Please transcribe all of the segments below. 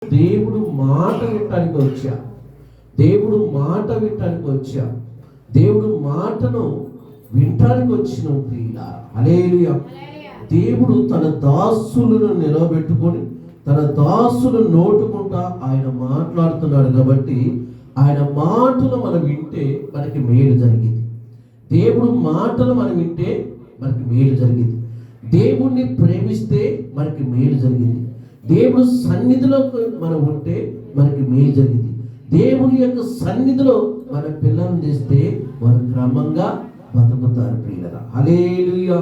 దేవుడు మాట వినటానికి వచ్చా, దేవుడు మాట వినటానికి వచ్చా, దేవుడు మాటను వినటానికి వచ్చిన ప్రియులారా. హల్లెలూయా. దేవుడు తన దాసులను నిలబెట్టుకొని తన దాసులు నోటుకుంటా ఆయన మాట్లాడుతున్నాడు. కాబట్టి ఆయన మాటలు మనం వింటే మనకి మేలు జరిగింది. దేవుడు మాటలు మనం వింటే మనకి మేలు జరిగింది. దేవుణ్ణి ప్రేమిస్తే మనకి మేలు జరిగింది. దేవుడు సన్నిధిలో మనం ఉంటే మనకి మేలు జరిగింది. దేవుని యొక్క సన్నిధిలో మన పిల్లలను చేస్తే వారు క్రమంగా బతుకుతారు ప్రియులారా. హల్లెలూయా,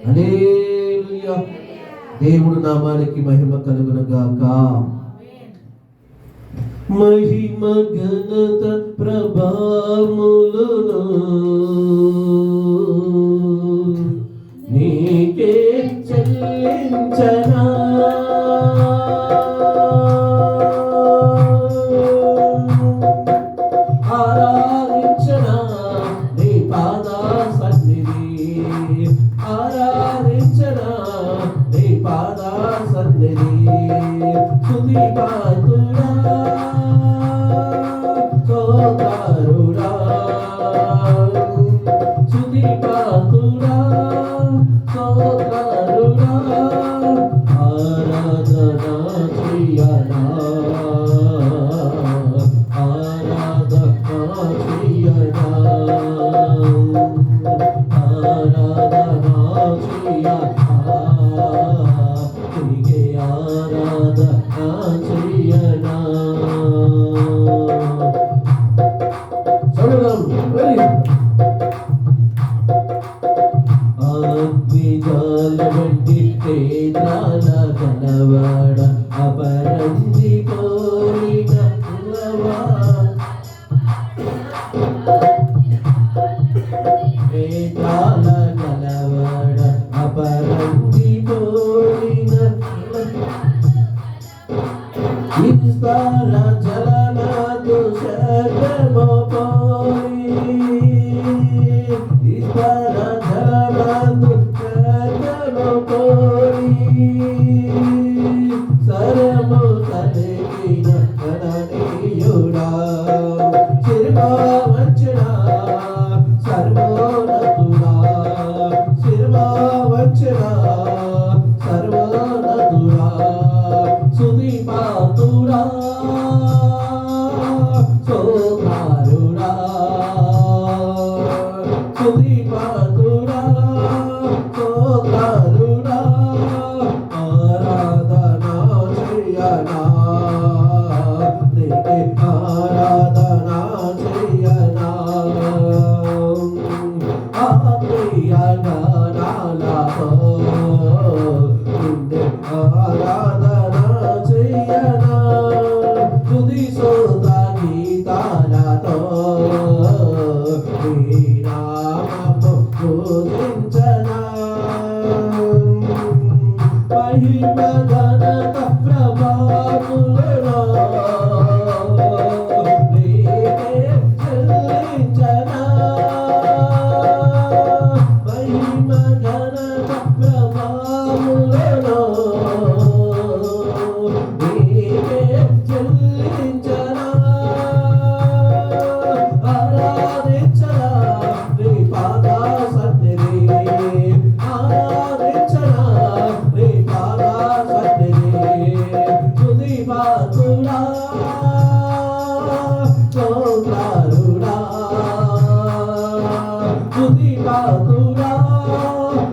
హల్లెలూయా. దేవుడు నామానికి మహిమ కలుగును గాక. మహిమ ఘనత ప్రభావములను నీకే చెల్లించనా, ఆరాధించనా నీ పాద సన్నిధి, ఆరాధించనా నీ పాద సన్నిధి. స్తుతి పాత్రుడా స్తోత్రుడా, స్తుతి పాత్రుడా స్తోత్రుడా, ఆరాధన చేయనా, ఆరాధన చేయనా, ఆరాధన చేయనా, నీకే ఆరాధన చేయనా. అగ్నిజాల వంటి నేత్రాల కలవాడ, అపరంజి కోరిన నేత్రాల కలవాడ, అపరంజి కోరిన విస్తార జలనాదు శరమో పోయి, విస్తార జలనాదు శరమో పోయి, సరము కలిగిన గణనీయుడా, శిర్వావచన సర్వోన్నతుడా, శిర్వావచన సర్వోన్నతుడా, స్తుతి పాత్రుడా స్తోత్రుడా, స్తుతి పాత్రుడా స్తోత్రుడా, ఆరాధన చేయనా, నీకే ఆరాధన చేయనా, ఆత్మీయ గానాలతో నిన్నే ఆరాధన చేయనా, స్తుతి స్తోత్ర గీతాలతో నీ నామము పూజించనా. మహిమ ఘనత ప్రభావములను నీకే చెల్లించనా, మహిమ ఘనత ప్రభావములను నీకే చెల్లించనా, ఆరాధించనా నీ పాద సన్నిధి, ఆరాధించనా నీ పాద సన్నిధి. స్తుతి పాత్రుడా స్తోత్రుడా, స్తుతి పాత్రుడా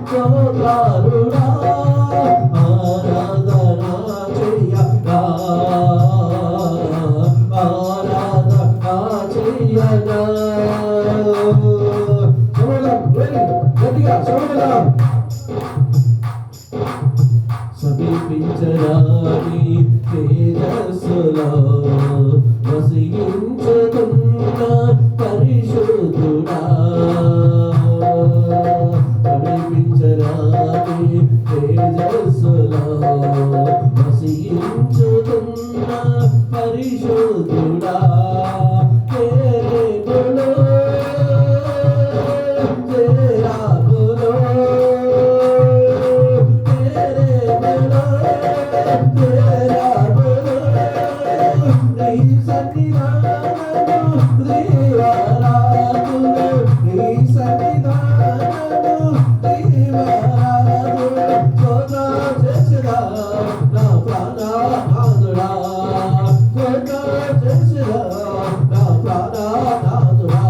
స్తోత్రుడా, ఆరాధన చేయనా, ఆరాధన చేయనా. సమీపించరాని తేజస్సులో వసించుతున్న పరిశుద్ధుడా, సమీపించరాని తేజస్సులో వసించుతున్న పరిశుద్ధుడా, కేరేబులో చేరాబులో కేరేబులో చేరాబులో ప్రాణనాథుడా కోట చేసిరా నా ప్రాణనాథుడా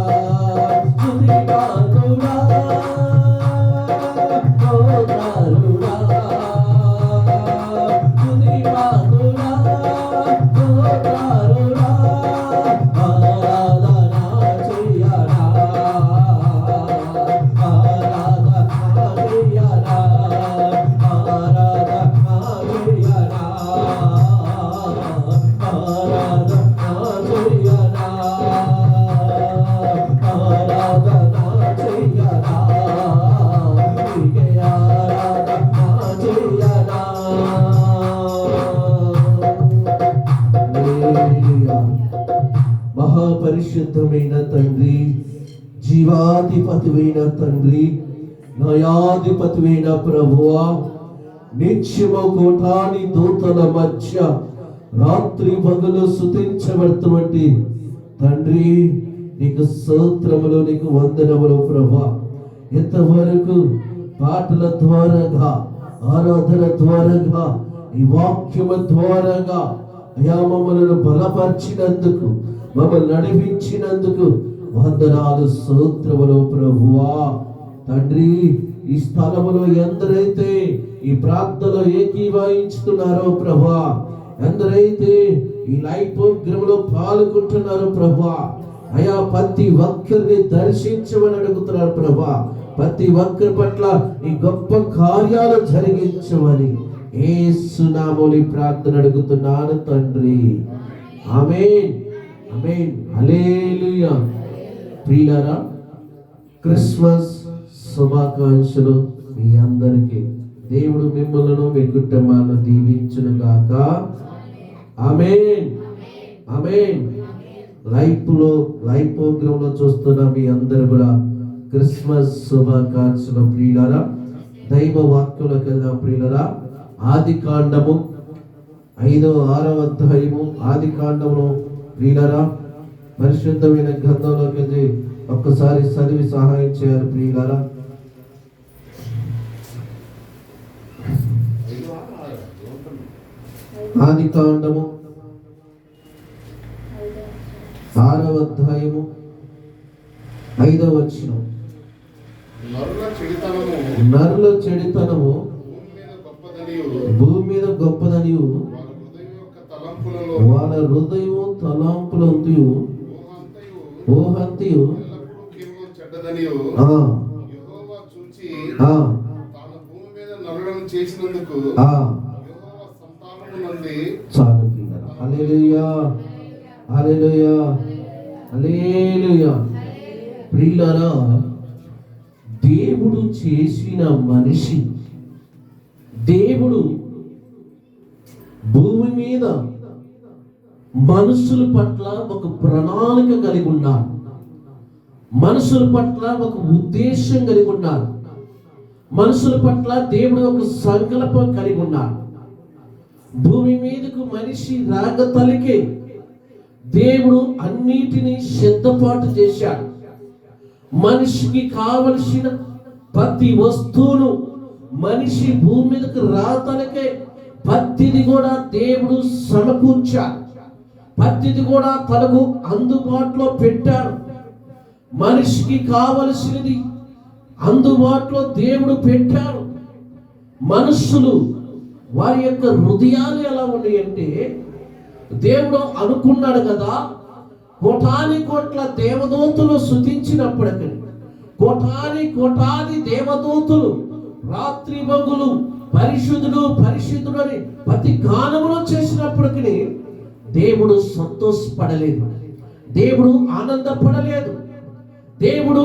స్తుతి పాత్రుడా కోటారుడా స్తుతి పాత్రుడా కోటారుడా ఆరాధన చెయ్యరా మహాపరిశుద్ధమైన తండ్రి, జీవాధిపతివైన తండ్రి, న్యాయాధిపతివైన ప్రభువా, నిత్యము కోటాని దూతల మధ్య రాత్రి పగలు స్తుతించబడుతున్నటువంటి తండ్రి, నీకు స్తోత్రములు, నీకు వందనములు ప్రభువా. ఇంతవరకు పాటల ద్వారాగా, ఆరాధన ద్వారాగా, ఈ వాక్యము ద్వారాగా అయా మమ్మలను బలపరిచినందుకు, మమ్మల్ని నడిపించినందుకు వందనాలు, స్తోత్రములు ప్రభువా. తండ్రి, ఈ స్థలములో ఎందరైతే ఈ ప్రార్థనలో ఏకీభవించుతున్నారో ప్రభువా, ఎందరైతే ఈ లైవ్ ప్రోగ్రాంలో పాల్గొంటున్నారో ప్రభువా, అయా ప్రతి ఒక్కరిని దర్శించమని అడుగుతున్నారు ప్రభువా. ప్రతి ఒక్కరి పట్ల ఈ గొప్ప కార్యాలు జరిగించమని యేసు నామములో ప్రార్థన అడుగుతున్నాను తండ్రి. ఆమేన్, ఆమేన్, హల్లెలూయా. ప్రియులారా, క్రిస్మస్ శుభాకాంక్షలు మీ అందరికీ. దేవుడు మిమ్మల్ని మీ కుటుంబాలను దీవించును గాక. ఆమేన్, ఆమేన్. లైవ్ ప్రోగ్రామ్ లో చూస్తున్న మీ అందరూ కూడా క్రిస్మస్ శుభాకాంక్షలు. ప్రియులారా, దైవ వాక్యులకు వెళ్దాం. ప్రియులారా, ఆదికాండము 5-6వ అధ్యాయము, ఆదికాండమును ప్రియులారా పరిశుద్ధమైన గ్రంథంలోకి వెళ్ళి ఒక్కసారి చదివి సహాయం చేయాలి. ప్రియులారా, ఆదికాండము 6వ అధ్యాయము 5వ వచనం. నరుల చెడితనము భూమి మీద గొప్పదనియు వాళ్ళ హృదయం తలంపులంతయు ఊహంతయు చాలు. హల్లెలూయా, హల్లెలూయా, హల్లెలూయా. ప్రియులారా, దేవుడు చేసిన మనిషి, దేవుడు భూమి మీద మనుషుల పట్ల ఒక ప్రణాళిక కలిగి ఉన్నాడు. మనుషుల పట్ల ఒక ఉద్దేశం కలిగి ఉన్నాడు. మనుషుల పట్ల దేవుడు ఒక సంకల్పం కలిగి ఉన్నాడు. భూమి మీదకు మనిషి రాగతలికే దేవుడు అన్నిటినీ సిద్ధపాటు చేశాడు. మనిషికి కావలసిన ప్రతి వస్తువును మనిషి భూమి మీదకు రాతలకే ప్రతిది కూడా దేవుడు సమకూర్చాడు. ప్రతిది కూడా తనకు అందుబాటులో పెట్టాడు. మనిషికి కావలసినది అందుబాటులో దేవుడు పెట్టాడు. మనుషులు వారి యొక్క హృదయాలు ఎలా ఉన్నాయంటే, దేవుడు అనుకున్నాడు కదా, కోటాని కోట్ల దేవదూతలు స్తుతించినప్పటికీ, కోటాది దేవదూతలు రాత్రి పగలు పరిశుద్ధుడు పరిశుద్ధుడు అని ప్రతి గానములో చేసినప్పటికీ దేవుడు సంతోషపడలేదు. దేవుడు ఆనందపడలేదు. దేవుడు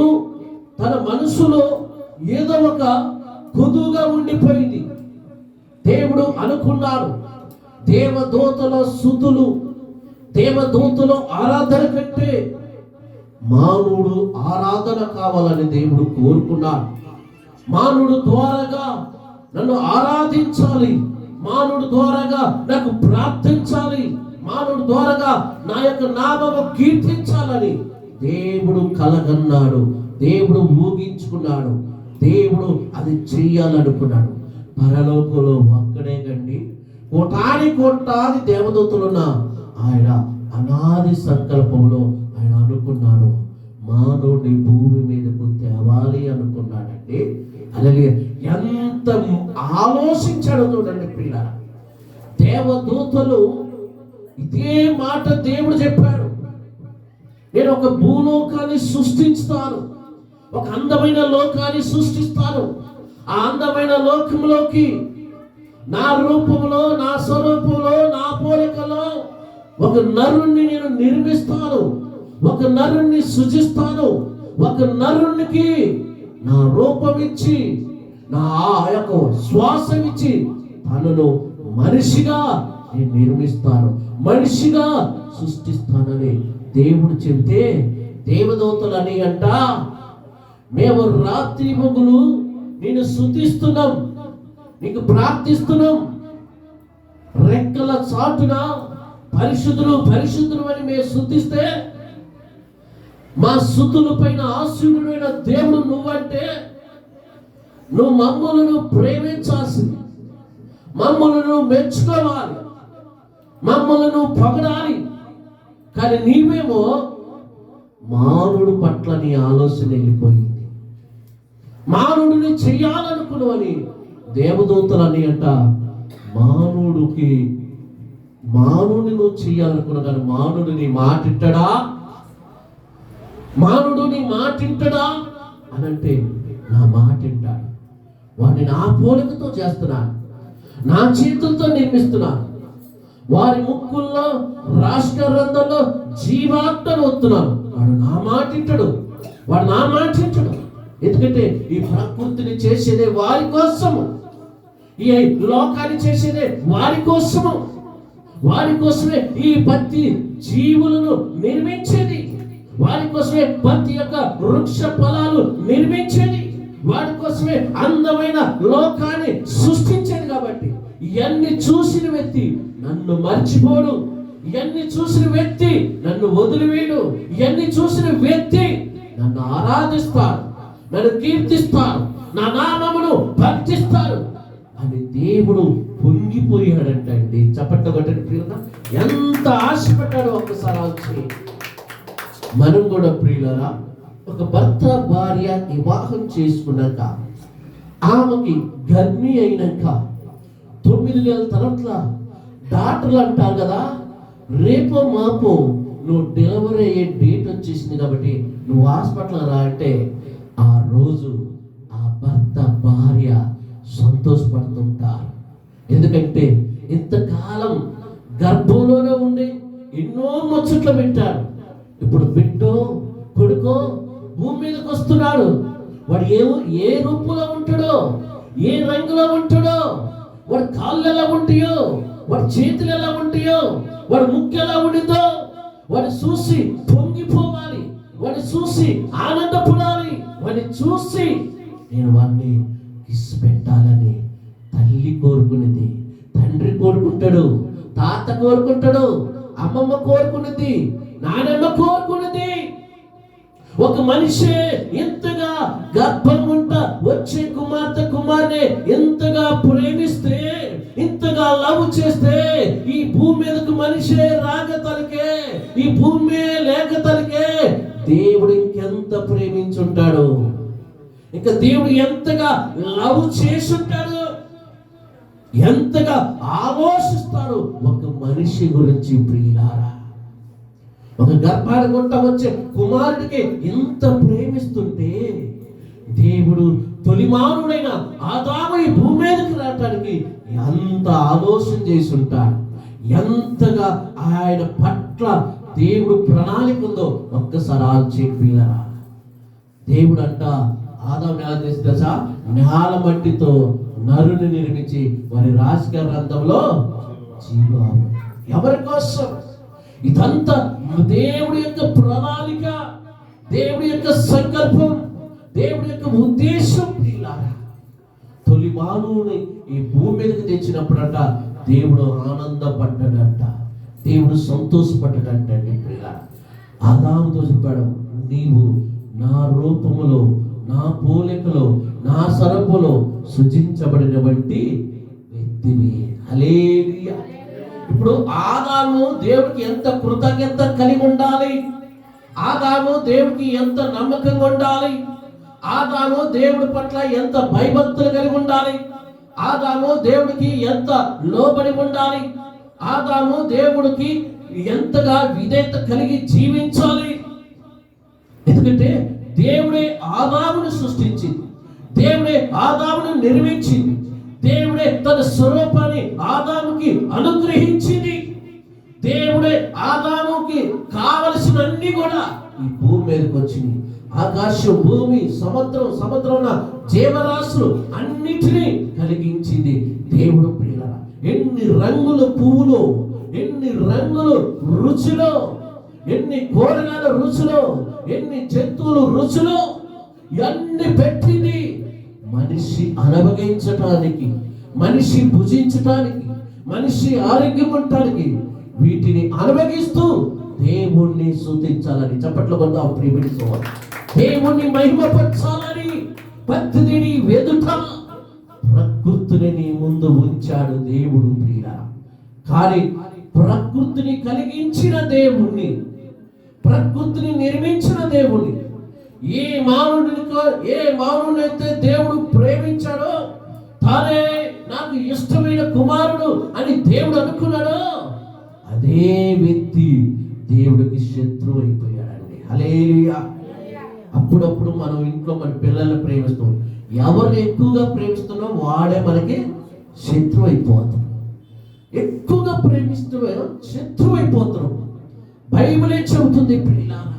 తన మనసులో ఏదో ఒక కొదువుగా ఉండిపోయింది. దేవుడు అనుకున్నాడు, దేవదూతల స్తుతులు, దేవదూతల ఆరాధన కంటే మానవుడు ఆరాధన కావాలని దేవుడు కోరుకున్నాడు. మానవుడు ద్వారాగా నన్ను ఆరాధించాలి, మానవుడు ద్వారాగా నాకు ప్రార్థించాలి, మానవుడు ద్వారాగా నా యొక్క నామము కీర్తించాలని దేవుడు కలగన్నాడు. దేవుడు ఊగించుకున్నాడు. దేవుడు అది చెయ్యాలనుకున్నాడు. పరలోకంలో ఒక్కడే కండి, కోటాది దేవదూతలున్న ఆయన అనాది సంకల్పంలో ఆయన అనుకున్నాడు, మానవుడిని భూమి మీదకు తేవాలి అనుకున్నాడండి. అలాగే ఎంత ఆలోచించాడో చూడండి పిల్లలు. దేవదూతలు ఇదే మాట దేవుడు చెప్పాడు, నేను ఒక భూలోకాన్ని సృష్టిస్తాను, ఒక అందమైన లోకాన్ని సృష్టిస్తాను. ఆ అందమైన లోకంలోకి నా రూపంలో, నా స్వరూపంలో, నా పోలికలో ఒక నరుణ్ణి నేను నిర్మిస్తాను, ఒక నరుణ్ణి సృజిస్తాను, ఒక నరునికి నా రూపం ఇచ్చి, నా యొక్క శ్వాసం ఇచ్చి తనను మనిషిగా నేను నిర్మిస్తాను, మనిషిగా సృష్టిస్తానని దేవుడు చెబితే, దేవదూతలని అంట, మేము రాత్రి మొగులు నేను స్తుతిస్తున్నాం, నీకు ప్రార్థిస్తున్నాం, రెక్కల చాటున పరిశుద్ధులు పరిశుద్ధులు అని మేము స్తుతిస్తే, మా స్తుతుల పైన ఆశీనుడైన దేవుడు నువ్వంటే, నువ్వు మమ్మలను ప్రేమించాల్సింది, మమ్మలను మెచ్చుకోవాలి, మమ్మలను పొగడాలి. కానీ నీవేమో మానవుడు పట్ల నీ ఆలోచన వెళ్ళిపోయింది, మానవుడిని చెయ్యాలనుకున్నవని దేవదూతలని అంట మానవుడిని నువ్వు చెయ్యాలనుకున్నా, కానీ మానవుడు నీ మాటింటడా, మానవుడు నీ మాటింటడా అని అంటే, నా మాటింటాడు, వాడిని నా పోలికతో చేస్తున్నాను, నా చేతులతో నిర్మిస్తున్నాను, వారి ముక్కుల్లో రాష్ట్ర రంధ్రంలో జీవాత్మను వస్తున్నాను, వాడు నా మాటింటాడు, వాడు నా మాటింటాడు. ఎందుకంటే ఈ ప్రకృతిని చేసేదే వారి కోసము, ఈ లోకాన్ని చేసేదే వారి కోసము, వారి కోసమే ఈ ప్రతి జీవులను నిర్మించేది, వారి కోసమే ప్రతి యొక్క వృక్ష ఫలాలు నిర్మించేది, వారి కోసమే అందమైన లోకాన్ని సృష్టించేది. కాబట్టి ఇవన్నీ చూసిన వ్యక్తి నన్ను మర్చిపోడు, ఇవన్నీ చూసిన వ్యక్తి నన్ను వదిలివేడు, ఇవన్నీ చూసిన వ్యక్తి నన్ను ఆరాధిస్తాడు, నన్ను కీర్తిస్తాడు, నా నామమును భక్తిస్తాడు అని దేవుడు పొంగిపోయాడంటండి. చప్పట్ల కొట్టండి ప్రియుల, ఎంత ఆశపడ్డాడో ఒక్కసారి ఆలోచన. మనం కూడా ప్రియులరా, ఒక భర్త భార్య వివాహం చేసుకున్నాక ఆమెకి గర్భిణి అయినాక 9 నెలల తర్వాత డాక్టర్లు అంటారు కదా, రేపో మాపో నువ్వు డెలివరీ అయ్యే డేట్ వచ్చేసింది కాబట్టి నువ్వు హాస్పిటల్ రా అంటే, ఆ రోజు ఆ భర్త భార్య సంతోషపడుతుంటారు. ఎందుకంటే ఇంతకాలం గర్భంలోనే ఉండి ఎన్నో ముచ్చట్లు పెట్టాడు, ఇప్పుడు బిడ్డో కొడుకో భూమి మీదకి వస్తున్నాడు. వాడు ఏ రూపంలో ఉంటాడో, ఏ రంగులో ఉంటాడో, వాడి కాళ్ళు ఎలా ఉంటాయో, వాడి చేతులు ఎలా ఉంటాయో, వాడి ముక్కు ఎలా ఉండిందో, వాడిని చూసి పొంగిపోవాలి, వాడిని చూసి ఆనందపడాలి, వాడిని చూసి నేను వాడిని కిస్ పెట్టాలని తల్లి కోరుకునేది, తండ్రి కోరుకుంటాడు, తాత కోరుకుంటాడు, అమ్మమ్మ కోరుకునేది, నానమ్మ కోరుకునేది. ఒక మనిషి ఎంతగా గర్భం ఉంట వచ్చే కుమార్తె కుమార్ని ఎంతగా ప్రేమిస్తే, ఇంతగా లవ్ చేస్తే, ఈ భూమి మీదకు మనిషే రాగతలికే, ఈ భూమి లేకతలికే దేవుడు ఇంకెంత ప్రేమించుంటాడు, ఇంకా దేవుడు ఎంతగా లవ్ చేసుంటాడు, ఎంతగా ఆలోచిస్తాడు ఒక మనిషి గురించి. ప్రియులారా, ఒక గర్భాన్ని గుంట వచ్చే కుమారుడికి ఎంత ప్రేమిస్తుంటే, దేవుడు తొలిమానుడైన ఆదాము ఈ భూమి మీదకి రావటానికి ఎంత ఆలోచన చేసి ఉంటాడు, ఎంతగా ఆయన పట్ల దేవుడు ప్రణాళిక ఉందో ఒక్కసారి ఆలోచించారా. దేవుడు అంట ఆదాము ఎలా చేస్తా, నేల మట్టితో నరుని నిర్మించి వారి రాజకీయ రంధంలో జీవం. ఎవరి కోసం ఇదంతా? దేవుడి యొక్క ప్రణాళిక, దేవుడి యొక్క సంకల్పం, దేవుడి యొక్క ఉద్దేశం. తొలి మానవుని ఈ భూమి మీదకి తెచ్చినప్పుడంట దేవుడు ఆనందపడ్డాడంట, దేవుడు సంతోషపడ్డాడంట. ఆదాముతో చెప్పాడు, నీవు నా రూపములో, నా పోలికలో, నా సరపులో సృజించబడిన వంటి వ్యక్తివి. హల్లెలూయా. ఇప్పుడు ఆదాము దేవుడికి ఎంత కృతజ్ఞత కలిగి ఉండాలి, ఆదాము దేవుడికి ఎంత నమ్మకంగా ఉండాలి, ఆదాము దేవుడి పట్ల ఎంత భయభక్తులు కలిగి ఉండాలి, ఆదాము దేవుడికి ఎంత లోబడి ఉండాలి, ఆదాము దేవుడికి ఎంతగా విధేయత కలిగి జీవించాలి. ఎందుకంటే దేవుడే ఆదామును సృష్టించింది, దేవుడే ఆదామును నిర్మించింది, దేవుడే తన స్వరూపాన్ని ఆదాముకి అనుగ్రహించింది, దేవుడే ఆదాముకి కావలసినన్ని కూడా ఈ భూమి మీదకి వచ్చింది. ఆకాశం, భూమి, సముద్రం జీవరాశులు అన్నిటినీ కలిగించింది దేవుడు. ప్రియులారా, ఎన్ని రంగుల పువ్వులు, ఎన్ని రంగులు రుచులు, ఎన్ని కూరగాయల రుచులు, ఎన్ని జంతువులు రుచులు, ఇవన్నీ పెట్టింది మనిషి అనుభవించటానికి, మనిషి భుజించటానికి, మనిషి ఆరోగ్యం ఉండటానికి. వీటిని అనుభవిస్తూ దేవుణ్ణి స్తుతించాలని, చప్పట్లు కొద్దాం ప్రియమైన సోదరులు, దేవుణ్ణి మహిమపరచాలని పద్ధతిని వెదుట ప్రకృతిని నీ ముందు ఉంచాడు దేవుడు. ప్రియులారా, కానీ ప్రకృతిని కలిగించిన దేవుణ్ణి, ప్రకృతిని నిర్మించిన దేవుణ్ణి, ఏ మానవుడైతే దేవుడు ప్రేమించాడో, తానే నాకు ఇష్టమైన కుమారుడు అని దేవుడు అనుకున్నాడో, అదే వ్యక్తి దేవుడికి శత్రువు అయిపోయాడండి. హల్లెలూయా. అప్పుడప్పుడు మనం ఇంట్లో మన పిల్లల్ని ప్రేమిస్తాం, ఎవరిని ఎక్కువగా ప్రేమిస్తున్నాం వాడే మనకి శత్రువు అయిపోతాం. ఎక్కువగా ప్రేమిస్తే శత్రువు అయిపోతున్నాం. బైబిలే చెబుతుంది ప్రియులారా,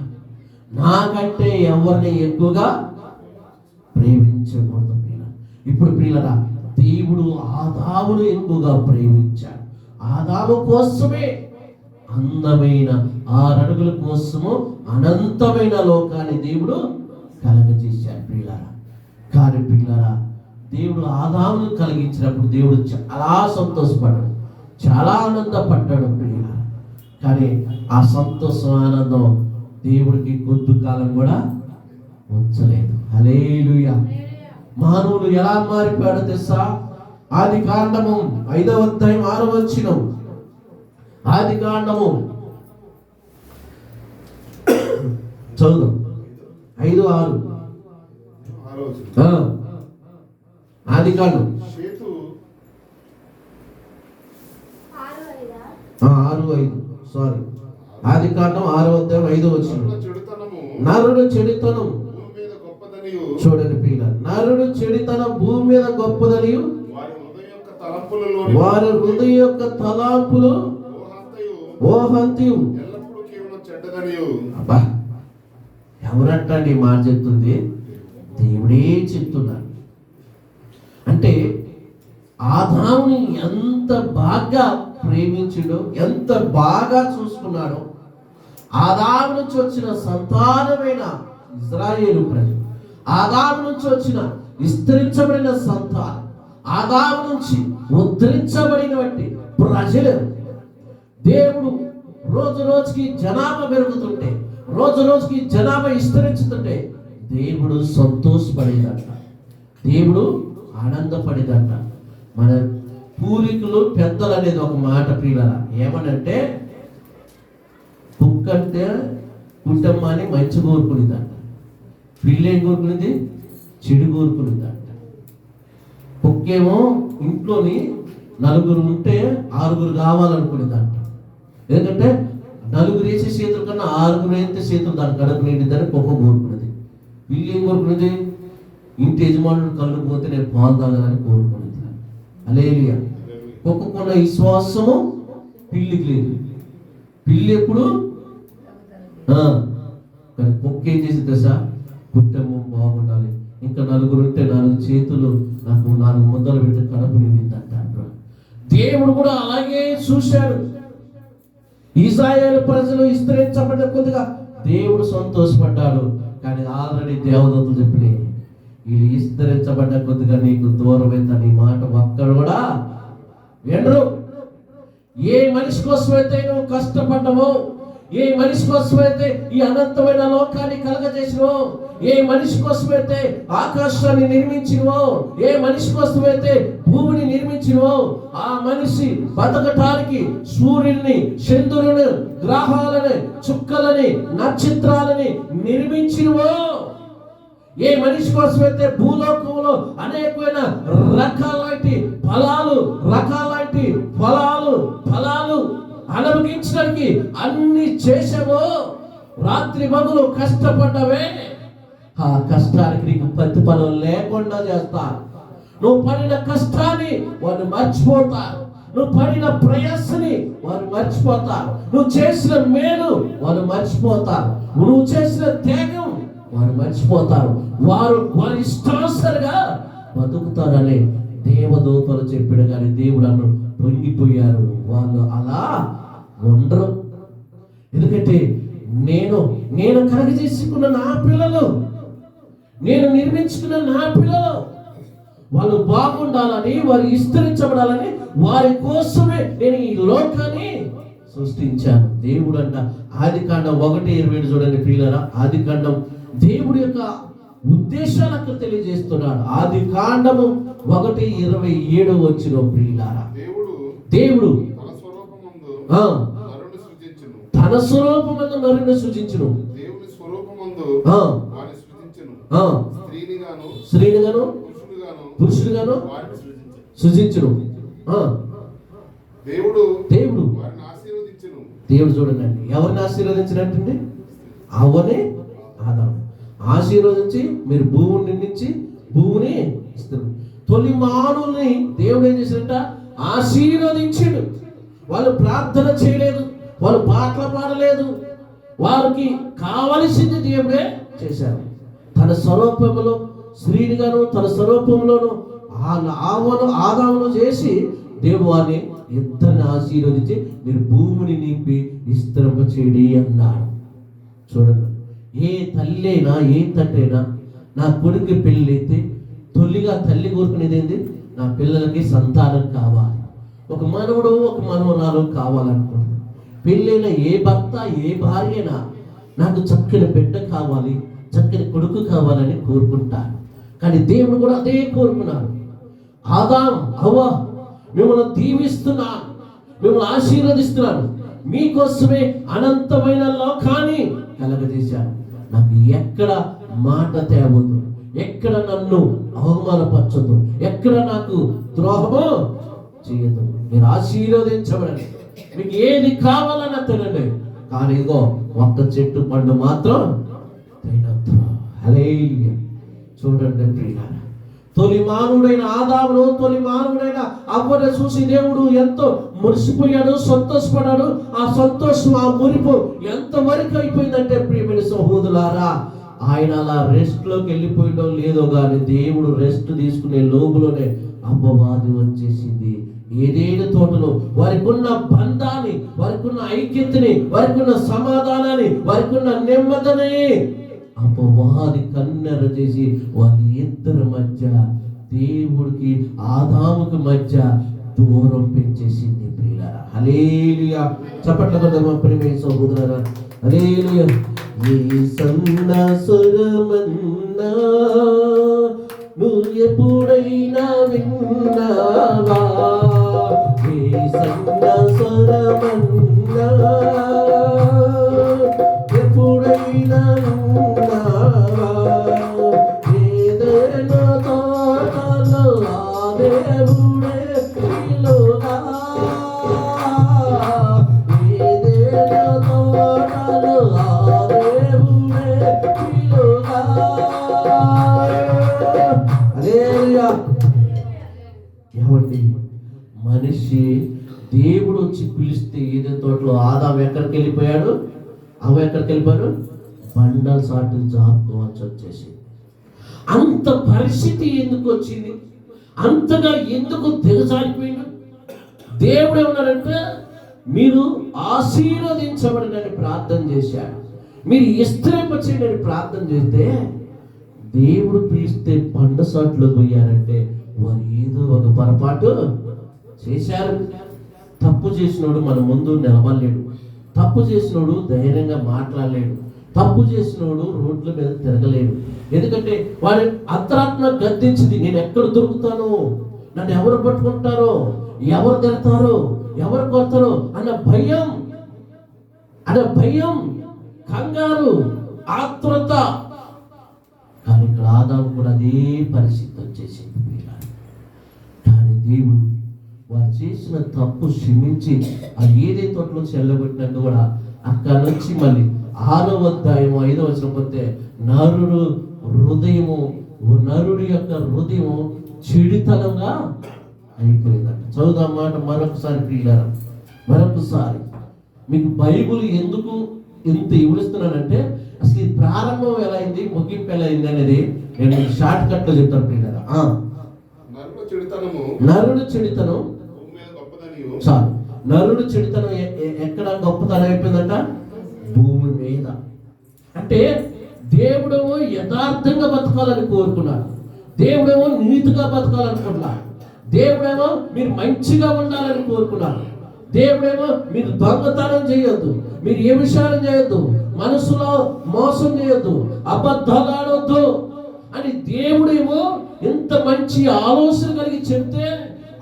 నాకంటే ఎవరిని ఎక్కువగా ప్రేమించకూడదు. ఇప్పుడు ప్రియులారా, దేవుడు ఆదామును ఎక్కువగా ప్రేమించాడు. ఆదాము కోసమే అందమైన 6 అడుగుల కోసము అనంతమైన లోకాన్ని దేవుడు కలగజేశాడు ప్రియులారా. కానీ ప్రియులారా, దేవుడు ఆదామును కలిగించినప్పుడు దేవుడు చాలా సంతోషపడ్డాడు, చాలా ఆనందపడ్డాడు ప్రియులారా. కానీ ఆ సంతోషం, ఆనందం దేవుడికి కొద్ది కాలం కూడా ఉంచలేదు. హల్లెలూయా. మానవుడు ఎలా మారిపోయాడో తెలుసా? ఆదికాండము 5వ అధ్యాయం 6వ వచనం. ఆదికాండము చదువు 5:6. ఆదికాండం 6:5. సారీ, ఆదికాండం 6వ అధ్యాయం 5వ వచనం. నరుడు చెడుతనం, చూడండి ప్రియుల, నరుడు చెడుతనం భూమి మీద గొప్పదని వారి హృదయ యొక్క తలాంపులు ఓహంతియు. అబ్బా, ఎవరంటండి మాట చెప్తుంది? దేవుడే చెప్తున్నాడు. అంటే ఆదాముని ఎంత బాగా ప్రేమించుడో, ఎంత బాగా చూసుకున్నాడో, ఆదాము నుంచి వచ్చిన సంతానమైన ఇశ్రాయేలు ప్రజలు, ఆదాము నుంచి వచ్చిన విస్తరించబడిన సంతానం, ఆదాము నుంచి ఉద్ధరించబడినటువంటి ప్రజలు, దేవుడు రోజు రోజుకి జనాభా పెరుగుతుంటే, రోజు రోజుకి జనాభా విస్తరించుతుంటే దేవుడు సంతోషపడేదట, దేవుడు ఆనందపడేదట. మన పూర్వీకులు పెద్దలు అనేది ఒక మాట ప్రియులారా, ఏమనంటే కుక్క అంటే కుటుంబాన్ని మంచి కోరుకునేదంట, పిల్లి ఏం కోరుకునేది? చెడు కోరుకునేదంట. కుక్కేమో ఇంట్లోని 4 ఉంటే 6 కావాలనుకునేదంట. ఎందుకంటే 4 వేసే చేతుల కన్నా 6 వేస్తే చేతులు దాని కడుపు నిండిద్దని కుక్క కోరుకునేది. పిల్లి ఏం కోరుకునేది? ఇంటి యజమానుడు కళ్ళు పోతే నేను పాలు తాగాలని కోరుకునేది. హల్లెలూయా. కుక్కకున్న విశ్వాసము పిల్లికి లేదు. పిల్లి ఎప్పుడు కానీ కుక్క ఏం చేసి తెలుసా? కుటుంబం బాగుండాలి, ఇంకా 4 ఉంటే 4 చేతులు, నాకు 4 ముద్దలు పెడితే కడుపు నిండిందంట. దేవుడు కూడా అలాగే చూశాడు. ఇశ్రాయేలు ప్రజలు విస్తరించబడ్డ కొద్దిగా దేవుడు సంతోషపడ్డాడు. కానీ ఆల్రెడీ దేవదూతలు చెప్పినాయి, వీళ్ళు విస్తరించబడ్డ కొద్దిగా నీకు దూరమైతే నీ మాట ఒక్కడు కూడా వినరు. ఏ మనిషి కోసమైతే నువ్వు కష్టపడ్డావో, ఏ మనిషి కోసమైతే ఈ అనంతమైన లోకాన్ని కలగజేసినో, ఏ మనిషి కోసమైతే ఆకాశాన్ని నిర్మించినవో, ఏ మనిషి కోసమైతే భూమిని నిర్మించినవో, ఆ మనిషి బతకటానికి సూర్యుడిని, చంద్రుని, గ్రహాలని, చుక్కలని, నక్షత్రాలని నిర్మించినవో, ఏ మనిషి కోసమైతే భూలోకంలో అనేకమైన రకాలంటి ఫలాలు అనుభవించడానికి అన్ని చేసావో, రాత్రి మగులు కష్టపడ్డవే, ఆ కష్టానికి నీకు ప్రతిఫలం లేకుండా చేస్తారు. నువ్వు పడిన కష్టాన్ని వారు మర్చిపోతారు, నువ్వు పడిన ప్రయాసని వారు మర్చిపోతారు, నువ్వు చేసిన మేలు వారు మర్చిపోతారు, నువ్వు చేసిన త్యాగం వారు మర్చిపోతారు. వారి ఇష్టానుసారంగా బతుకుతారని దేవదూతలు చెప్పాడు. కానీ దేవుడు అన్ను పొంగిపోయారు. వాళ్ళు అలా ఉండరు. ఎందుకంటే నేను కలగజేసుకున్న నా పిల్లలు, నేను నిర్మించుకున్న నా పిల్లలు, వాళ్ళు బాగుండాలని, వారు విస్తరించబడాలని, వారి కోసమే నేను ఈ లోకాన్ని సృష్టించాను. దేవుడు అంట ఆదికాండం 1:27 చూడండి ప్రియులారా. ఆదికాండం దేవుడి యొక్క ఉద్దేశాలకు తెలియజేస్తున్నాడు. ఆదికాండము 1:27 వచ్చిన ప్రియులారా. దేవుడు తన స్వరూపమందు నరుని సృజించును, స్త్రీనిగాను పురుషుడుగాను సృజించును. దేవుడు చూడండి, ఎవరిని ఆశీర్వదించినట్టండి? అవనే ఆదాము ఆశీర్వదించి మీరు భూమిని నిర్మించి భూమిని ఇస్తారు. తొలి మానవుల్ని దేవుడు ఏం చేశాడంట? ఆశీర్వదించాడు. వాళ్ళు ప్రార్థన చేయలేదు, వాళ్ళు పాటలు పాడలేదు, వారికి కావలసింది దేవుడే చేశారు. తన స్వరూపంలో స్త్రీనిగాను తన స్వరూపంలోను ఆదామును చేసి దేవుడు వారిని ఇద్దరిని ఆశీర్వదించి మీరు భూమిని నింపి విస్తరింప చేయండి అన్నాడు. చూడండి, ఏ తల్లి అయినా ఏ తండ్రి అయినా నా కొడుకు పెళ్ళైతే తొలిగా తల్లి కోరుకునేది ఏంటి? నా పిల్లలకి సంతానం కావాలి, ఒక మనవడు ఒక మనవరాలు కావాలనుకుంటున్నాను. పెళ్ళైన ఏ భర్త ఏ భార్య అయినా నాకు చక్కని బిడ్డ కావాలి, చక్కని కొడుకు కావాలని కోరుకుంటారు. కానీ దేవుడు కూడా అదే కోరుకున్నాడు. ఆదాం, హవ్వ, మిమ్మల్ని దీవిస్తున్నాను, మిమ్మల్ని ఆశీర్వదిస్తున్నాను, మీకోసమే అనంతమైన లోకాన్ని కలగజేశాను. నాకు ఎక్కడ మాట తేవద్దు, ఎక్కడ నన్ను అవమానపరచదు, ఎక్కడ నాకు ద్రోహము చేయదు. మీరు ఆశీర్వదించబడండి, మీకు ఏది కావాలన్నా తినండి, కానీ ఇగో ఒక్క చెట్టు పండు మాత్రం తినద్దు. హల్లెలూయా. చూడండి ప్రియులారా, తొలి మానవుడైన ఆదామును తొలి మానవుడైన అవ్వను చూసి దేవుడు ఎంతో మురిసిపోయాడు, సంతోషపడ్డాడు. ఆ సంతోషం, ఆ మురిపు ఎంత వరకు అయిపోయిందంటే ప్రియమైన సహోదరులారా, ఆయన అలా రెస్ట్ లోకి వెళ్ళిపోయిందో లేదో కానీ దేవుడు రెస్ట్ తీసుకునే లోపులోనే అపవాది వచ్చేసింది. ఏదేదో తోటలో వారికి ఉన్న బంధాన్ని, వారికి ఉన్న ఐక్యతని, వారికి ఉన్న సమాధానాన్ని, వారికి ఉన్న నెమ్మదిని అపవాది కన్నెర చేసి వాళ్ళ ఇద్దరి మధ్య, దేవుడికి ఆదాముకి మధ్య దూరం పెంచేసింది ప్రియులారా. హల్లెలూయా. చప్పట్ల కొడదామా ప్రియమైన సహోదరులారా. హల్లెలూయా. ఏ సన్నసురమన్నా నువ్వు ఎప్పుడైనా విన్నావా? ఏ సన్నసురమన్నా ఎప్పుడైనా విన్నావా? ఏదైనా తోటలో ఆ దేవుడే పిలువగా, ఏదైనా తోటలో ఆ దేవుడే పిలువగా. హల్లెలూయా. ఏమండి, మనిషి దేవుడు వచ్చి పిలిస్తే ఏదో తోటలో ఆదాం ఎక్కడికి వెళ్ళిపోయాడు? అవ ఎక్కడికి వెళ్ళిపోయాడు? బండల సాటు జాపుకోవాల్సి వచ్చేసి. అంత పరిస్థితి ఎందుకు వచ్చింది? అంతగా ఎందుకు దిగజారిపోయింది? దేవుడు ఏమన్నాడంటే, మీరు ఆశీర్వదించబడినని ప్రార్థన చేశాడు, మీరు విస్తరింపచేయని ప్రార్థన చేస్తే దేవుడు పిలిస్తే బండసాట్లో పోయారంటే వారు ఏదో ఒక పొరపాటు చేశారు. తప్పు చేసినోడు మన ముందు నిలబడలేడు. తప్పు చేసినోడు ధైర్యంగా మాట్లాడలేడు, తప్పు చేసినోడు రోడ్ల మీద తిరగలేడు. ఎందుకంటే వాడి అంతరాత్మ గద్దించింది, నేను ఎక్కడ దొరుకుతాను, నన్ను ఎవరు పట్టుకుంటారో, ఎవరు తిడతారో, ఎవరు కొడతారో అన్న భయం, కంగారు, ఆత్రుత. కానీ ఇక్కడ ఆదాము కూడా అదే పరిస్థితి వచ్చేసింది. కానీ దేవుడు వారు చేసిన తప్పు క్షమించి ఆ ఏదే తోటలో చెల్లబెట్టినట్టు కూడా అక్కడ నుంచి మళ్ళీ 6వ అధ్యాయం 5వ వచనం పోతే నరుడి యొక్క హృదయం చెడుతనంగా అయిపోయిందంట. చదువుదాం మాట మరొకసారి ప్రియులారా, మరొకసారి. మీకు బైబుల్ ఎందుకు ఇంత వివరిస్తున్నానంటే అసలు ఈ ప్రారంభం ఎలా అయింది, ముగింపు ఎలా అయింది అనేది నేను షార్ట్ కట్ లో చెప్తాను ప్రియులారా. నరుడు చెడుతనం చాలు. నరుడు చెడుతనం ఎక్కడ గొప్పతనం అయిపోయిందంట? భూమి మీద. అంటే దేవుడేమో యథార్థంగా బతకాలని కోరుకున్నాడు, దేవుడేమో నీతిగా బతకాలనుకుంటున్నాడు, దేవుడేమో మీరు మంచిగా ఉండాలని కోరుకున్నాడు, దేవుడేమో మీరు దొంగతనం చేయొద్దు, మీరు ఏ విషయాలు చేయొద్దు, మనసులో మోసం చేయొద్దు, అబద్ధాలు ఆడొద్దు అని దేవుడేమో ఎంత మంచి ఆలోచన కలిగి చెప్తే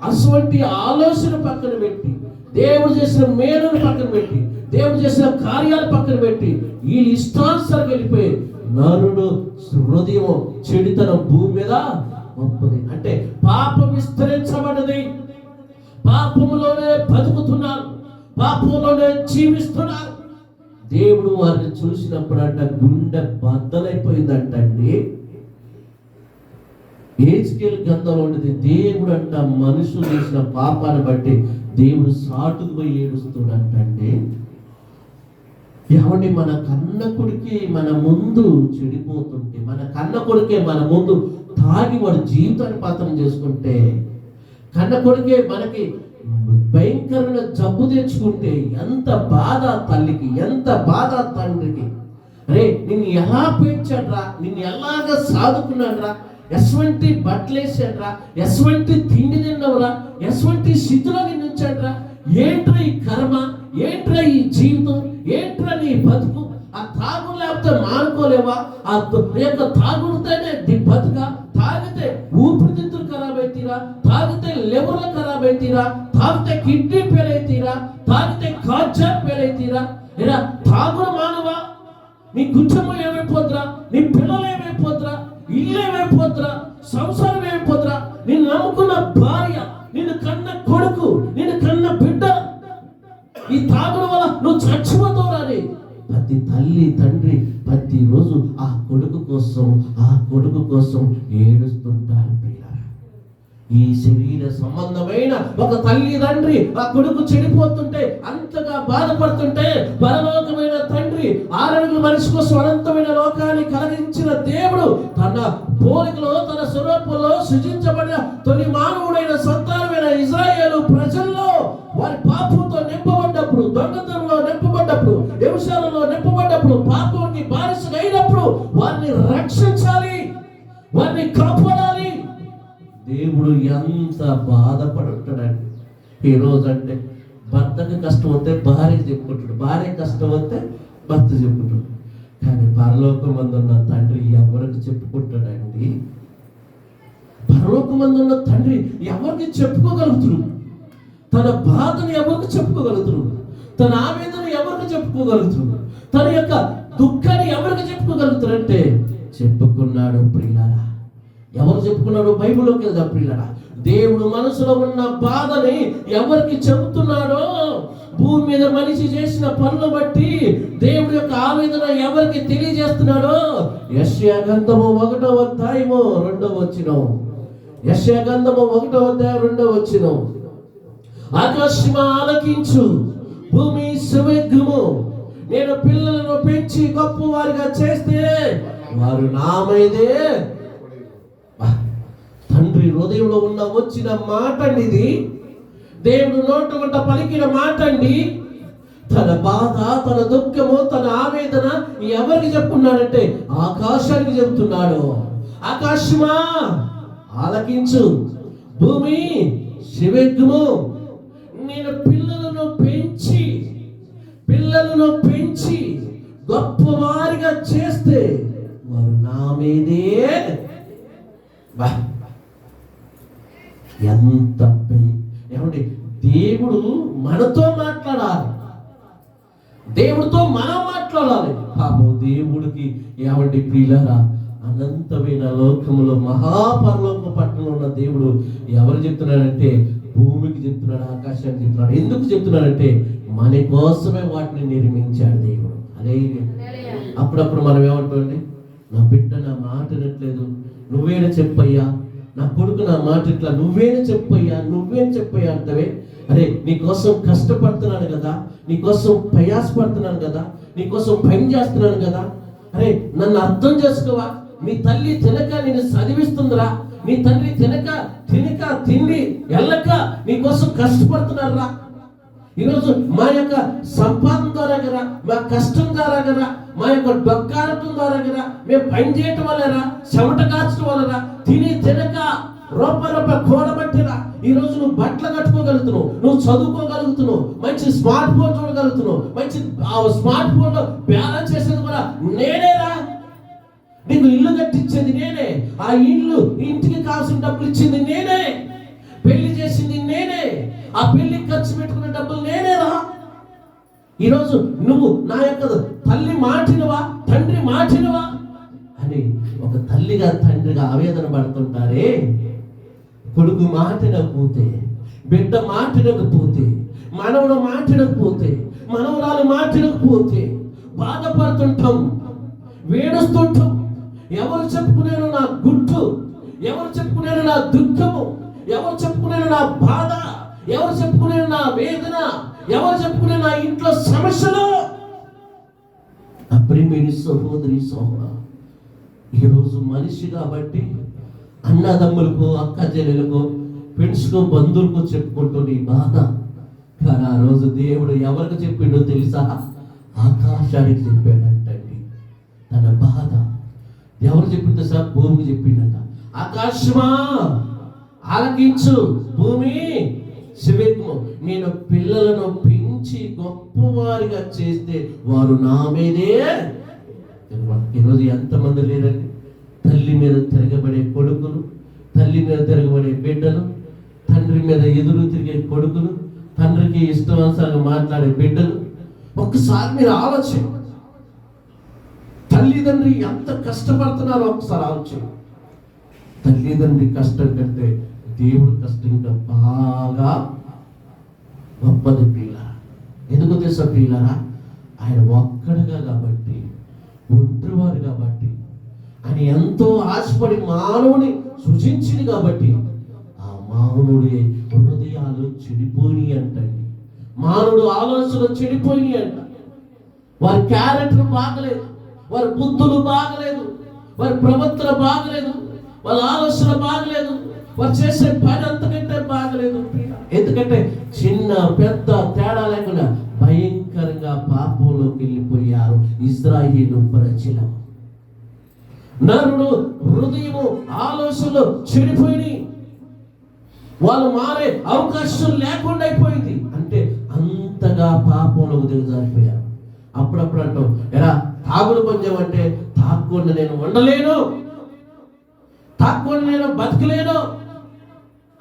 అటువంటి ఆలోచన పక్కన పెట్టి, దేవుడు చేసిన మేలును పక్కన పెట్టి, దేవుడు చేసిన కార్యాలు పక్కన పెట్టి వీళ్ళు ఇష్టానుసారం వెళ్ళిపోయి నరుడు హృదయం చెడుతనం భూమి మీద గొప్పది. అంటే పాపం విస్తరించబడ్డది, పాపములోనే బతుకుతున్నారు, పాపంలోనే జీవిస్తున్నారు. దేవుడు వారిని చూసినప్పుడు అంట గుండె బద్దలైపోయిందంటండి. హెజ్కేలు గ్రంథంలో ఉండేది, దేవుడు అంట మనుషులు చేసిన పాపాన్ని బట్టి దేవుడు సాటుకు పోయి ఏడుస్తున్నాడంటండి. ఏమండి, మన కన్న కొడుకే మన ముందు చెడిపోతుంటే, మన కన్న కొడుకే మన ముందు తాగి వాడి జీవితాన్ని పతనం చేసుకుంటే, కన్న కొడుకే మనకి భయంకరమైన జబ్బు తెచ్చుకుంటే ఎంత బాధ తల్లికి, ఎంత బాధ తండ్రికి. అరే నిన్ను ఎలా పెంచాడ్రా, నిన్ను ఎలాగా సాదుకున్నాడ్రా, ఎటువంటి బట్టలు వేసాడ్రా, ఎటువంటి తిండి తిన్నవరా, ఎటువంటి స్థితిలో నిన్ను ఉంచాడ్రా, ఏంట్రా ఈ కర్మ, ఏంట్రా ఈ జీవితం, ఏంట్రా నీ బతుకు. ఆ తాగుడు లేకపోతే మానుకోలేవా? ఆ యొక్క తాగుడితేనే నీ బతుక. తాగితే ఊపిరితిత్తులు ఖరాబ్ అవుతీరా, తాగితే లివర్లు ఖరాబ్ అవుతీరా, తాగితే కిడ్నీ ఫెయిల్ అవుతీరా, తాగితే కాల్చర్ ఫెయిల్ అవుతీరా. ఇలా తాగుడు మానవా? నీ కుటుంబం ఏమైపోతురా, నీ పిల్లలు ఏమైపోతురా, ఇల్లు ఏమైపోతురా, సంసారం ఏమైపోతురా, నిన్ను నమ్ముకున్న భార్య, నిన్ను కన్న కొడుకు, నిన్ను కన్న బిడ్డ, ఈ తాగుడు వల్ల నువ్వు చచ్చిపోతావురాని ప్రతి తల్లి తండ్రి ప్రతిరోజు ఆ కొడుకు కోసం ఏడుస్తుంటారు. ఈ శరీర సంబంధమైన ఒక తల్లి తండ్రి ఆ కొడుకు చెడిపోతుంటే అంతగా బాధపడుతుంటే, పరలోకమైన తండ్రి 6 అడుగుల మనిషి కోసం అనంతమైన లోకాన్ని కలిగించిన దేవుడు తన పోలికలో తన స్వరూపంలో సృజించబడిన తొలి మానవుడైన సంతానమైన ఇశ్రాయేలు ప్రజల్లో వారి పాపంతో నింపబడ్డప్పుడు, దొంగతనంలో నింపబడ్డప్పుడు, వ్యభిచారంలో నింపబడ్డప్పుడు, పాపానికి బానిసగా అయినప్పుడు వారిని రక్షించాలి, వారిని కాపాడాలి. దేవుడు ఎంత బాధపడుతాడండి. ఈ రోజు అంటే భర్తకి కష్టం వస్తే భార్యకి చెప్పుకుంటాడు, భార్య కష్టం వస్తే భర్త చెప్పుకుంటాడు. కానీ పరలోకమందున్న తండ్రి ఎవరికి చెప్పుకుంటాడండి? పరలోకమందున్న తండ్రి ఎవరికి చెప్పుకోగలుగుతాడు? తన బాధను ఎవరికి చెప్పుకోగలుగుతాడు? తన ఆవేదన ఎవరికి చెప్పుకోగలుగుతాడు? తన యొక్క దుఃఖాన్ని ఎవరికి చెప్పుకోగలుగుతాడు అంటే చెప్పుకున్నాడు ప్రియులారా. ఎవరు చెప్పుకున్నాడు? బైబిల్లోకి వెళ్దాం ప్రియులారా. దేవుడు మనసులో ఉన్న బాధని ఎవరికి చెబుతున్నాడో, భూమి మీద మనిషి చేసిన పనులు బట్టి దేవుడి యొక్క ఆవేదన ఎవరికి తెలియజేస్తున్నాడో యెషయా గ్రంథము 1వ అధ్యాయము 2వ వచనం. యెషయా గ్రంథము 1వ అధ్యాయం 2వ వచనం. ఆకాశమా ఆలకించు, భూమి సెవిగ్గుము, నేను పిల్లలను పెంచి గొప్పవారిగా చేస్తే వారు నామైదే. తండ్రి హృదయంలో ఉన్న వచ్చిన మాట అండి ఇది. దేవుడు నోట వెంట పలికిన మాట అండి. తన బాధ, తన దుఃఖము, తన ఆవేదన ఎవరికి చెప్పుకున్నాడంటే ఆకాశానికి చెబుతున్నాడు. ఆకాశమా ఆలకించు, భూమి శివెగ్గుము, నేను పిల్లలను పిల్లలను పెంచి గొప్పవారిగా చేస్తే వారు నా మీదే ఎంత ఏమండి, దేవుడు మనతో మాట్లాడాలి, దేవుడితో మనం మాట్లాడాలి. పాపం దేవుడికి ఏమండి ప్రియులారా, అనంతమైన లోకములో మహాపరలోక పట్టణంలో ఉన్న దేవుడు ఎవరు చెప్తున్నాడంటే భూమికి చెప్తున్నాడు, ఆకాశానికి చెప్తున్నాడు. ఎందుకు చెప్తున్నాడంటే మన కోసమే వాటిని నిర్మించాడు దేవుడు. అదే అప్పుడప్పుడు మనం ఏమంటామండి, నా బిడ్డ నా మాట వినట్లేదు, నువ్వేనా చెప్పయ్యా, నా కొడుకు నా మాట ఇట్లా, నువ్వేనా చెప్పయ్యా అంటవే. అరే నీకోసం కష్టపడుతున్నాను కదా, నీకోసం ప్రయాసపడుతున్నాను కదా, నీకోసం పని చేస్తున్నాను కదా, అరే నన్ను అర్థం చేసుకోవా, నీ తల్లి తినక నేను చదివిస్తుందిరా, నీ తండ్రి తినక తిండి వెళ్ళక నీకోసం కష్టపడుతున్నారా. ఈరోజు మా యొక్క సంపాదన ద్వారా కదా, మా కష్టం ద్వారా కదా, మా యొక్క డొక్కారటం ద్వారా కదా, మేము పని చేయటం వల్లరా, చెమట కాచడం వల్లరా, తినక రూపాయి కూడబట్టిరా ఈరోజు నువ్వు బట్టలు కట్టుకోగలుగుతున్నావు, నువ్వు చదువుకోగలుగుతున్నావు, మంచి స్మార్ట్ ఫోన్ చూడగలుగుతున్నావు, మంచి స్మార్ట్ ఫోన్ లో బ్యాలెన్స్ చేసేది కూడా నేనేరా. నీకు ఇల్లు కట్టించేది నేనే, ఆ ఇంటికి కావాల్సిన డబ్బులు ఇచ్చింది నేనే, పెళ్లి చేసింది నేనే, ఆ పెళ్లికి ఖర్చు పెట్టుకునే డబ్బులు నేనేరా. ఈరోజు నువ్వు నా యొక్క తల్లి మాటినవా, తండ్రి మాటినవా అని ఒక తల్లిగా తండ్రిగా ఆవేదన పడుతుంటారే. కొడుకు మాటినకపోతే, బిడ్డ మాటినకపోతే, మనవడు మాటినకపోతే, మనవరాలు మాటినకపోతే బాధపడుతుంటాం, వేడుస్తుంటాం. ఎవరు చెప్పుకునేను నా గుట్టు, ఎవరు చెప్పుకునేను నా దుఃఖము, ఎవరు చెప్పుకునేను నా బాధ, ఎవరు చెప్పుకునేను నా వేదన, ఎవరు చెప్పుకునే నా ఇంట్లో సమస్యలు. అప్రియమైన సహోదరి సహోదరా, ఈరోజు మనిషి కాబట్టి అన్నదమ్ములకు, అక్క చెల్లెలకు, ఫ్రెండ్స్కు, బంధువులకు చెప్పుకుంటూ నీ బాధ. కానీ ఆ రోజు దేవుడు ఎవరికి చెప్పిండో తెలుసా? ఆకాశానికి చెప్పాడంటండి తన బాధ. ఎవరు చెప్పిందో సార్? భూమికి చెప్పిండట. ఆకాశమా ఆలకించు, భూమి శివేత్ము, నేను పిల్లలను పెంచి గొప్పవారిగా చేస్తే వారు నా మీదే. ఈరోజు ఎంతమంది లేరండి తల్లి మీద తిరగబడే కొడుకులు, తల్లి మీద తిరగబడే బిడ్డలు, తండ్రి మీద ఎదురు తిరిగే కొడుకులు, తండ్రికి ఇష్టమనుసారంగా మాట్లాడే బిడ్డలు. ఒక్కసారి మీరు ఆలోచన, తల్లిదండ్రి ఎంత కష్టపడుతున్నారో ఒక్కసారి ఆలోచన. తల్లిదండ్రి కష్టం కంటే దేవుడు కష్టం ఇంకా బాగా గొప్పది ప్రియులారా. ఎందుకు తెలుసా ప్రియులారా? ఆయన ఒక్కడిగా కాబట్టి, ఒంటరివారు కాబట్టి, ఆయన ఎంతో ఆశపడి మానవుని సృజించింది కాబట్టి, ఆ మానవుడి హృదయాలు చెడిపోయి అంటండి, మానవుడు ఆలోచనలు చెడిపోయి అంట. వారి క్యారెక్టర్ బాగలేదు, వారి బుద్ధులు బాగలేదు, వారి ప్రవర్తన బాగలేదు, వాళ్ళ ఆలోచన బాగలేదు, వారు చేసే పని అంతకంటే బాగలేదు. ఎందుకంటే చిన్న పెద్ద తేడా లేకుండా భయంకరంగా పాపంలోకి వెళ్ళిపోయారు ఇశ్రాయేలు ప్రజలు. నరుడు హృదయము ఆలోచనలు చెడిపోయి వాళ్ళు మారే అవకాశం లేకుండా అయిపోయింది. అంటే అంతగా పాపంలోకి దిగజారిపోయారు. అప్పుడప్పుడు అంటాం, ఎరా తాగుడు పంజం అంటే తాగకుండా నేను ఉండలేను, తాగకుండా నేను బతకలేను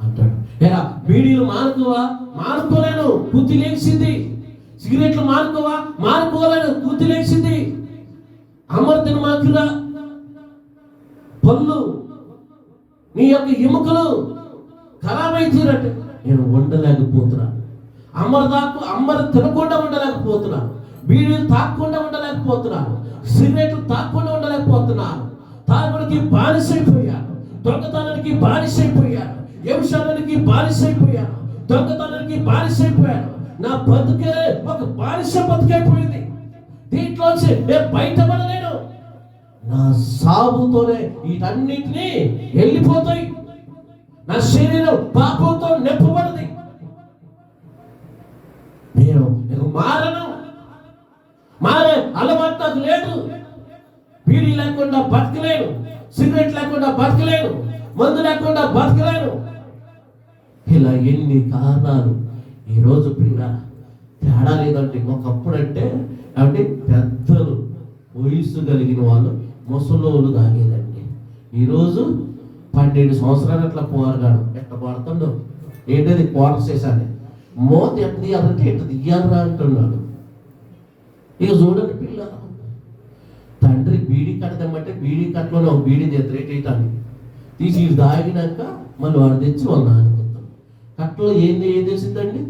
అంటాడు. ఎరా బీడీలు మానుకోలేను, కుత్తి లేచింది. సిగరెట్లు మానుకోలేను, కుత్తి లేచింది. అమర్తిన మాకురా పళ్ళు, నీ యొక్క ఎముకలు ఖరాబ్ అయితేనంటే నేను ఉండలేకపోతున్నాను. అమ్మరు తినకుండా ఉండలేకపోతున్నాను, బీడీలు తాగకుండా ఉండలేకపోతున్నాను, సిగరెట్లు తాగకుండా ఉండలేకపోతున్నాను. తాగుడికి బానిసైపోయాను, దొంగతనానికి బానిసైపోయాను, వ్యభిచారానికి బానిసైపోయాను, దొంగతనానికి బానిసైపోయాను. నా బతుకే ఒక బానిస బతుకైపోయింది. దీంట్లోంచి నేను బయటపడలేను. నా సాగుతోనే వీటన్నిటినీ వెళ్ళిపోతాయి. నా శరీరం పాపంతో నింపబడింది. నేను మారే అలవాటు నాకు లేదు. బీడీ లేకుండా బతకలేను, సిగరెట్ లేకుండా బతకలేను, మందు లేకుండా బతకలేను. ఇలా ఎన్ని కారణాలు. ఈరోజు ప్రియుల తేడా లేదంటే, ఒకప్పుడు అంటే కాబట్టి పెద్దలు వయస్సు కలిగిన వాళ్ళు ముసలోళ్ళు తాగేదండి. ఈరోజు 12 సంవత్సరాలు అట్లా పోరగాడు ఎట్లా పడుతుండో ఏంటది క్వార్టర్ చేశాను మోత ఎంత తీయాలంటే ఎట్లా తీయాలరా అంటున్నాడు. ఇక చూడండి పిల్ల తండ్రి బీడీ కట్టదమ్మంటే బీడీ కట్టలోనే ఒక బీడీ రేటాన్ని తీసి ఇది దాగినాక మళ్ళీ వాడు తెచ్చి వాళ్ళు నానుకుంటాం. కట్టలో ఏం తెలిసిందండి.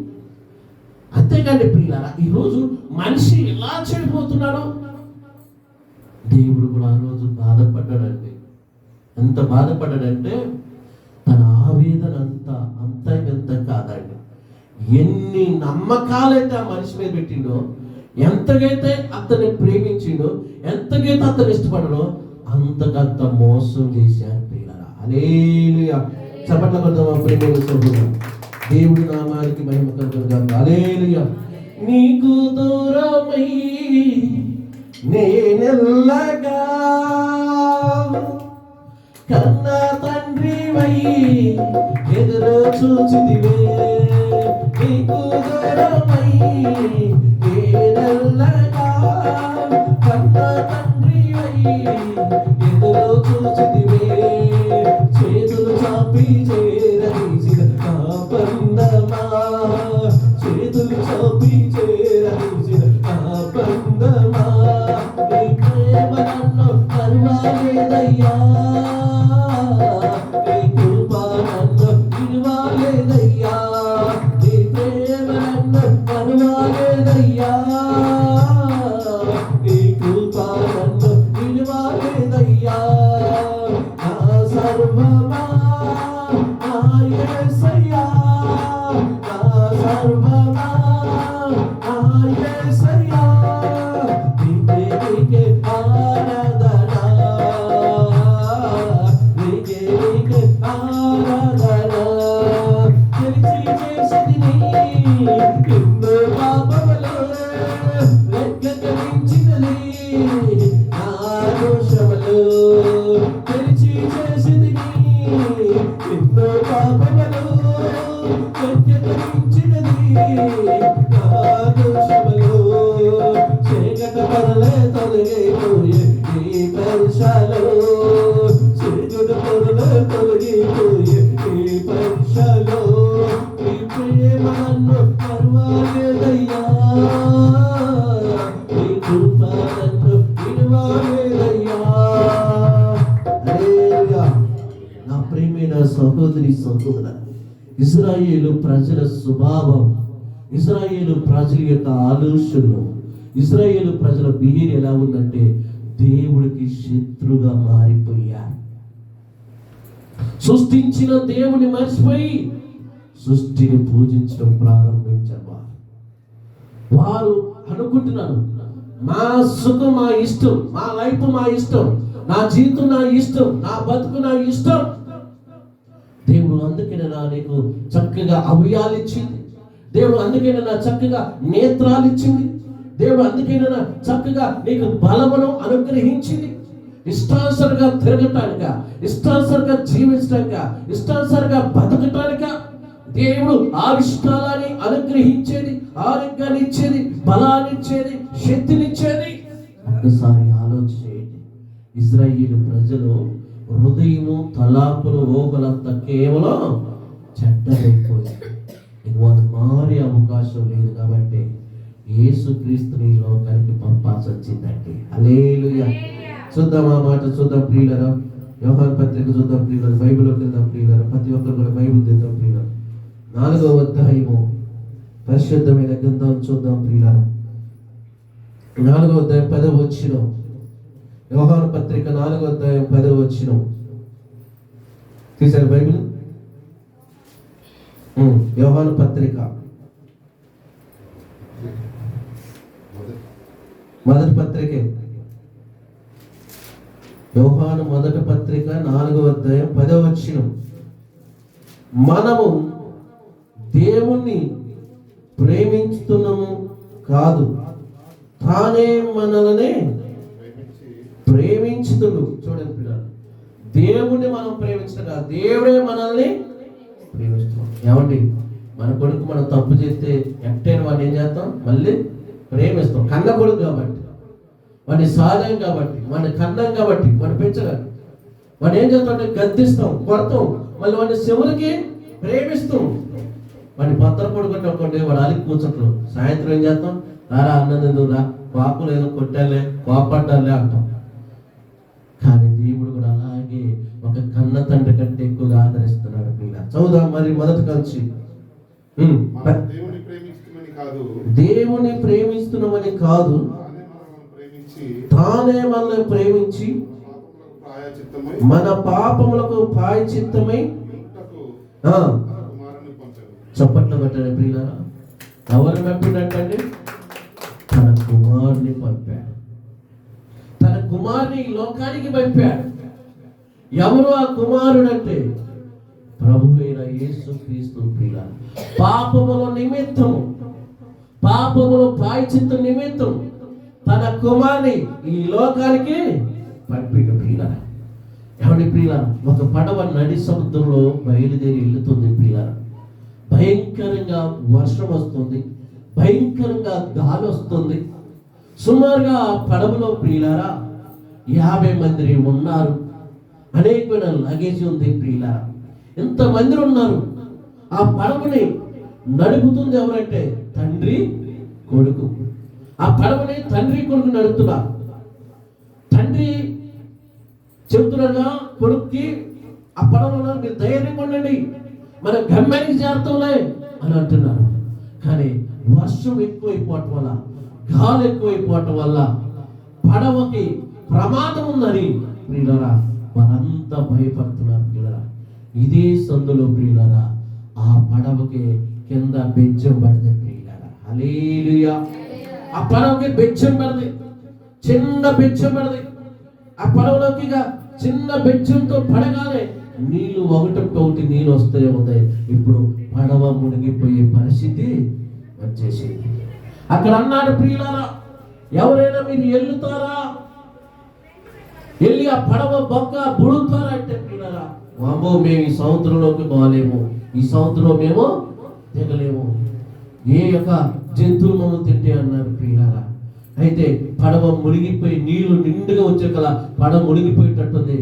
అంతేకాండి పిల్లరా ఈరోజు మనిషి ఎలా చెడిపోతున్నాడో దేవుడు కూడా ఆ రోజు బాధపడ్డాడండి. ఎంత బాధపడ్డాడంటే తన ఆవేదన అంత కాదండి. ఎన్ని నమ్మకాలైతే ఆ మనిషి మీద పెట్టిండో, ఎంతకైతే అతన్ని ప్రేమించిండో, ఎంతకైతే అతను ఇష్టపడడో అంతకంత మోసం చేశారు పిల్లరా. హల్లెలూయా. చప్పట్ల కొడదామా ప్రేమ సోదరుడా. దేవుడి నామానికి మహిమ కలుగును. హల్లెలూయా. నీకు దూరమై నేనెల్లగా కన్న తండ్రివై ఎదురు చూచితివే. నీకు దూరమై నేనెల్లగా కన్న తండ్రివై ఎదురు చూచితివే. చేతులు చాపి చేరదీసిన నా బంధమా, చేతులు చాపి చేరదీసిన నా బంధమా, నీ ప్రేమ నన్ను కరువాలేదయ్యా, నీ కృప నన్ను విడువలేదయ్యా, నీ ప్రేమ నన్ను కరువాలేదయ్యా, నీ కృప నన్ను విడువలేదయ్యా. నా సర్వమా నా యేసయ్యా, నా సర్వమా నా యేసయ్యా, నీకే ఆరాధన, నీకే ఆరాధన. తెలిసి చేసిది ఎన్నో పాపములు, లెక్కకు మించినది నా దోషములు. తెలిసి చేసిది ఎన్నో పాపములు, లెక్కకు మించినది నా దోషములు. చీకట పరలే తొలగిపోయే ఈ పరీక్షలో, చీకట పరలే తొలగిపోయే ఈ పరీక్షలో, ఈ ప్రేమ నన్ను పర్వాలేదయ్యా, ఈ కృప నన్ను విడువలేదయ్యా. హల్లెలూయా. నా ప్రియమైన సహోదరి సహోదరుడా, ఇశ్రాయేలు ప్రజల స్వభావం, ఇశ్రాయేలు ప్రజల యొక్క ఆలోచనలు, ఇశ్రాయేలు ప్రజల బిహేవియర్ ఎలా ఉందంటే దేవుడికి శత్రుగా మారిపోయారు. సృష్టించిన దేవుని మర్చిపోయి సృష్టిని పూజించడం ప్రారంభించారు. వారు అనుకుంటున్నారు మా సుఖం మా ఇష్టం, మా లైఫ్ మా ఇష్టం, నా జీవితం నా ఇష్టం, నా బతుకు నా ఇష్టం. దేవుడు అందుకనే నీకు చక్కగా అవయాలు ఇచ్చింది, దేవుడు అందుకనే చక్కగా నేత్రాలు ఇచ్చింది, దేవుడు అందుకనే చక్కగా నీకు బలమును అనుగ్రహించింది. ఇష్టానుసారంగా తిరగటానిక, ఇష్టానుసారంగా జీవించటానిక, ఇష్టానుసారంగా బతకటానిక దేవుడు ఆవిష్కారాన్ని అనుగ్రహించేది, ఆరోగ్యాన్ని ఇచ్చేది, బలాన్ని ఇచ్చేది, శక్తినిచ్చేది. ఒకసారి ఆలోచించేయండి. ఇశ్రాయేలు ప్రజలు హృదయము తలాపులు ఓగలంతా కేవలం చెడ్డమైపోయింది. వారు మారే అవకాశం లేదు కాబట్టి యేసుక్రీస్తుని ఈ లోకానికి పంపాల్సి వచ్చిందండి. హల్లెలూయా. చూద్దాం ఆ మాట, చూద్దాం ప్రియులారా. యోహాను పత్రిక చూద్దాం ప్రియులారా, బైబిల్లోకి వెళ్దాం ప్రియులారా. ప్రతి ఒక్కరు కూడా బైబిల్ తెద్దాం ప్రియులారా. 4వ అధ్యాయము పరిశుద్ధమైన గ్రంథం చూద్దాం ప్రియులారా. 4వ అధ్యాయం 10వ వచనం. యోహాను పత్రిక 4వ అధ్యాయం 10వ వచనం. తీశారు బైబిల్? యోహాను పత్రిక మొదటి పత్రికే, యోహాను మొదటి పత్రిక 4వ అధ్యాయం 10వ వచనం. మనము దేవుణ్ణి ప్రేమించుతున్నాము కాదు, తానే మనల్ని ప్రేమించుతుడు. చూడండి పిల్లలు, దేవుణ్ణి మనం ప్రేమించడం కాదు, దేవుడే మనల్ని ప్రేమిస్తున్నాం. ఏమండి, మన కొడుకు మనం తప్పు చేస్తే ఎట్టైన వాడిని ఏం చేస్తాం? మళ్ళీ ప్రేమిస్తాం. కన్న కొడుకు కాబట్టి, వాడిని సాధం కాబట్టి, వాడిని కన్నం కాబట్టి, వాడిని పెంచగాలి. వాడిని ఏం చేస్తామంటే గద్దిస్తాం, కొడతాం, మళ్ళీ వాడిని చివరికి ప్రేమిస్తాం. వాడిని పత్ర కొడుకుంటే ఒకటి వాడు అలిగి కూర్చుంటాం. సాయంత్రం ఏం చేస్తాం, రారా అన్నది రా, పాపలు ఏదో కొట్టాలే, కోపడ్డాలే అంటాం. కానీ దేవుడు కూడా అలాగే ఒక కన్న తండ్రి కంటే ఎక్కువగా ఆదరిస్తున్నాడు. పిల్ల చదువుదాం మరి మొదటి కలిసి. దేవుని ప్రేమిస్తున్నామని కాదు, తానే మనల్ని ప్రేమించి మన పాపములకు ప్రాయశ్చిత్తమై చప్పట్లు కొట్టాడు. ప్రియులారా, ఎవరు పంపినట్టండి? తన కుమారుని పంపాడు. తన కుమారుని ఈ లోకానికి పంపాడు. ఎవరు ఆ కుమారుడు అంటే ప్రభువైన యేసుక్రీస్తు. ప్రియులారా, పాపముల నిమిత్తము, పాపముల ప్రాయశ్చిత్త నిమిత్తం తన కుమారుని ఈ లోకానికి పంపిడు. ప్రియులారా, ఎవరి ప్రియులారా, ఒక పడవ నడి సముద్రంలో బయలుదేరి వెళ్తుంది. ప్రియులారా, భయంకరంగా వర్షం వస్తుంది, భయంకరంగా గాలి వస్తుంది. సుమారుగా ఆ పడవలో ప్రియులారా 50 మంది ఉన్నారు. అనేకమైన లగేజ్ ఉంది. ప్రియులారా, ఎంతమంది ఉన్నారు. ఆ పడవని నడుపుతుంది ఎవరంటే తండ్రి కొడుకు. ఆ పడవని తండ్రి కొడుకు నడుపుతున్నారు. తండ్రి చెబుతున్నాడుగా కొడుక్కి, ఆ పడవలో మీరు ధైర్యంగా ఉండండి, మన గమ్యానికి చేరుతాంలే అని అంటున్నారు. కానీ వర్షం ఎక్కువైపోవటం వల్ల, గాలి ఎక్కువైపోవటం వల్ల పడవకి ప్రమాదం ఉందని ప్రియులారా వారంతా భయపడుతున్నారు. ప్రియులారా, ఇదే సందులో ప్రియులారా ఆ పడవకి కింద బెజ్జం పడితే ప్రియులారా, హల్లెలూయా, ఆ పడవకి బెజ్జం పడితే, చిన్న బెజ్జం పడితే, ఆ పడవలోకి చిన్న బెజ్జంతో పడగానే నీళ్లు ఒకటి నీళ్ళు వస్తాయి అవుతాయి. ఇప్పుడు పడవ మునిగిపోయే పరిస్థితి వచ్చేసింది. అక్కడ అన్నాడు, ప్రియులారా, ఎవరైనా మీరు వెళ్తారా, వెళ్ళి ఆ పడవ బొక్క బుడుతారా అంటే ప్రియులారా, వామ్మో మేము ఈ సముద్రంలోకి పోలేము, ఈ సముద్రంలో మేము దిగలేము, ఏ యొక్క జంతువులు మమ్మల్ని తింటే అన్నారు. ప్రియులారా, అయితే పడవ మునిగిపోయి నీళ్లు నిండుగా వచ్చే కదా పడవ మునిగిపోయేటట్టుంది.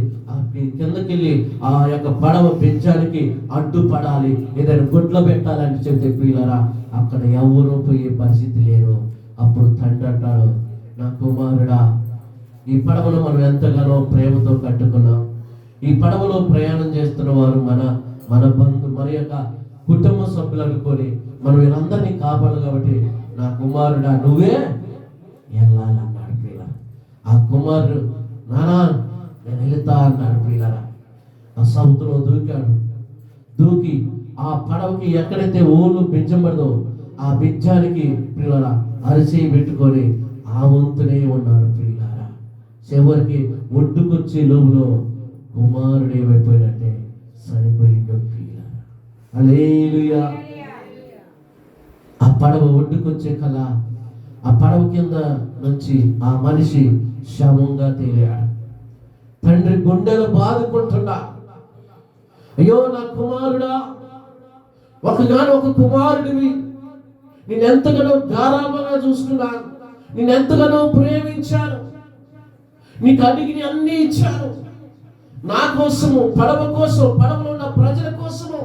కిందకి వెళ్ళి ఆ యొక్క పడవ పెంచడానికి అడ్డుపడాలి, ఏదైనా గుడ్లో పెట్టాలని చెప్తే ప్రియులారా అక్కడ ఎవరూ పోయే పరిస్థితి లేరు. అప్పుడు తండ్రి అంటాడు, నా కుమారుడా, ఈ పడవను మనం ఎంతగానో ప్రేమతో కట్టుకున్నాం. ఈ పడవలో ప్రయాణం చేస్తున్న వారు మన యొక్క కుటుంబ సభ్యులు అనుకొని మనం వీళ్ళందరినీ కాపాడు కాబట్టి నా కుమారుడా నువ్వే వెళ్ళాలన్నాడు. ప్రియులారా, ఆ కుమారుడు నానా నేను వెళ్తా అన్నాడు. ప్రియులారా, ఆ సముద్రంలో దూకాడు. దూకి ఆ పడవకి ఎక్కడైతే ఓళ్ళు బెంచబడదో ఆ బెంచానికి ప్రియులారా అరిసి పెట్టుకొని ఆ వంతునే ఉన్నాడు. ప్రియులారా, చివరికి ఒడ్డుకొచ్చే లోపులో కుమారుడు ఏమైపోయినట్టే సరిపోయిందో. ప్రియులారా, హల్లెలూయా. ఆ పడవ ఒడ్డుకొచ్చే కల ఆ పడవ కింద నుంచి ఆ మనిషి శవంగా తేలాడు. తండ్రి గుండెలు బాదుకుంటున్నా, అయ్యో నా కుమారుడా, ఒక కుమారుడివి, నేనెంతగానో గారాబంగా చూసుకున్నాను, నేనెంతగానో ప్రేమించాను, నీకు అడిగిన అన్ని ఇచ్చాను, నా కోసము, పడవ కోసం, పడవలో ఉన్న ప్రజల కోసము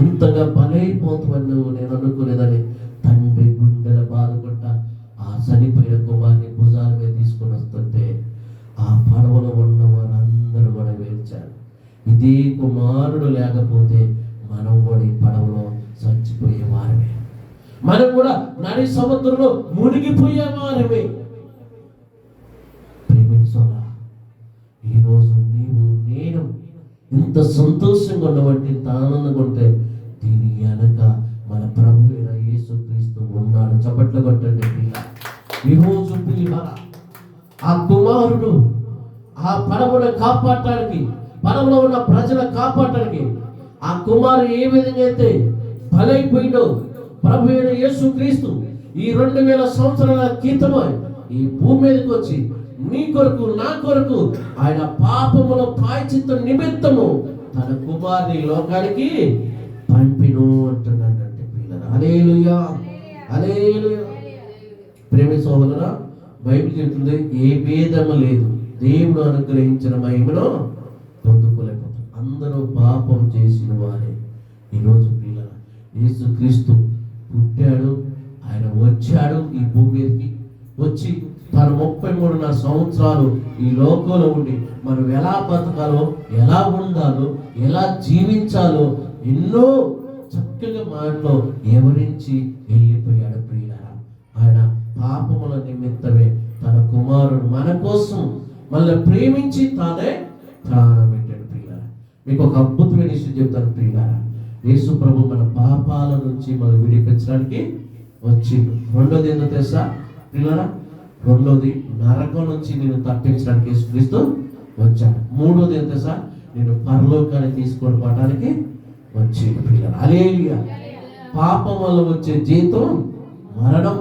ఇంతగా బలైపోతామని నేను అనుకోలేదని తండ్రి గుండెల బాధకుంటా ఆ చనిపోయిన కుమారుని భుజాల మీద తీసుకొని వస్తుంటే ఆ పడవలో ఉన్న వారందరూ కూడా వేల్చారు. ఇదే కుమారుడు లేకపోతే మనం కూడా ఈ పడవలో చచ్చిపోయేవారమే, మనం కూడా నడి సముద్రంలో మునిగిపోయేవారమే. ప్రేమించాలా, ఈరోజు నీవు నేను ఇంత సంతోషంగా ఉన్నవంటి, ఇంత ఆనందంగా ఉంటే దీని వెనక మన ప్రభు అయిన యేసుక్రీస్తు ఉన్నాడు. చప్పట్లు కొట్టండి. ఈరోజు ప్రియులారా, ఆ కుమారుడు ఆ పడవను కాపాడటానికి, పడవలో ఉన్న ప్రజల కాపాడటానికి ఆ కుమారుడు ఏ విధంగా అయితే బలైపోయిందో ప్రభు అయిన యేసుక్రీస్తు ఈ 2000 సంవత్సరాల క్రితమే ఈ భూమి మీదకి వచ్చి నీ కొరకు నా కొరకు ఆయన పాపముల ప్రాయశ్చిత్త నిమిత్తము తన కుమారుని లోకానికి పంపిను అంటున్నాడంటే పిల్లలు. హల్లెలూయా. హల్లెలూయా. ప్రేమ సోదరులారా, బైబిల్ చెప్తుంది ఏ భేదము లేదు, దేవుడు అనుగ్రహించిన మహిమను పొందుకోలేకపోతాం. అందరూ పాపం చేసిన వారే. ఈరోజు ప్రియులారా, యేసుక్రీస్తు పుట్టాడు, ఆయన వచ్చాడు ఈ భూమి మీదకి. వచ్చి తను 33.5 సంవత్సరాలు ఈ లోకంలో ఉండి మనం ఎలా బతకాలో, ఎలా ఉండాలో, ఎలా జీవించాలో ఎన్నో చక్కగా మాటలో వివరించి వెళ్ళిపోయాడు ప్రియులారా. ఆయన పాపముల నిమిత్తమే తన కుమారుడు మన కోసం మళ్ళీ ప్రేమించి తానే ప్రాణం పెట్టాడు ప్రియులారా. మీకు ఒక అద్భుతమైన విషయం చెప్తాను ప్రియులారా. యేసు ప్రభు మన పాపాల నుంచి మనం విడిపించడానికి వచ్చిండు. రెండోది ఏంటో తెలుసా ప్రియులారా? రెండోది నరకం నుంచి నేను తప్పించడానికి యేసుక్రీస్తు వచ్చాడు. మూడోది ఏంటో తెలుసా? నేను పరలోకాన్ని తీసుకొని పోవడానికి వచ్చిండు ప్రియులారా. హల్లెలూయా. పాపం వల్ల వచ్చే జీతం మరణం.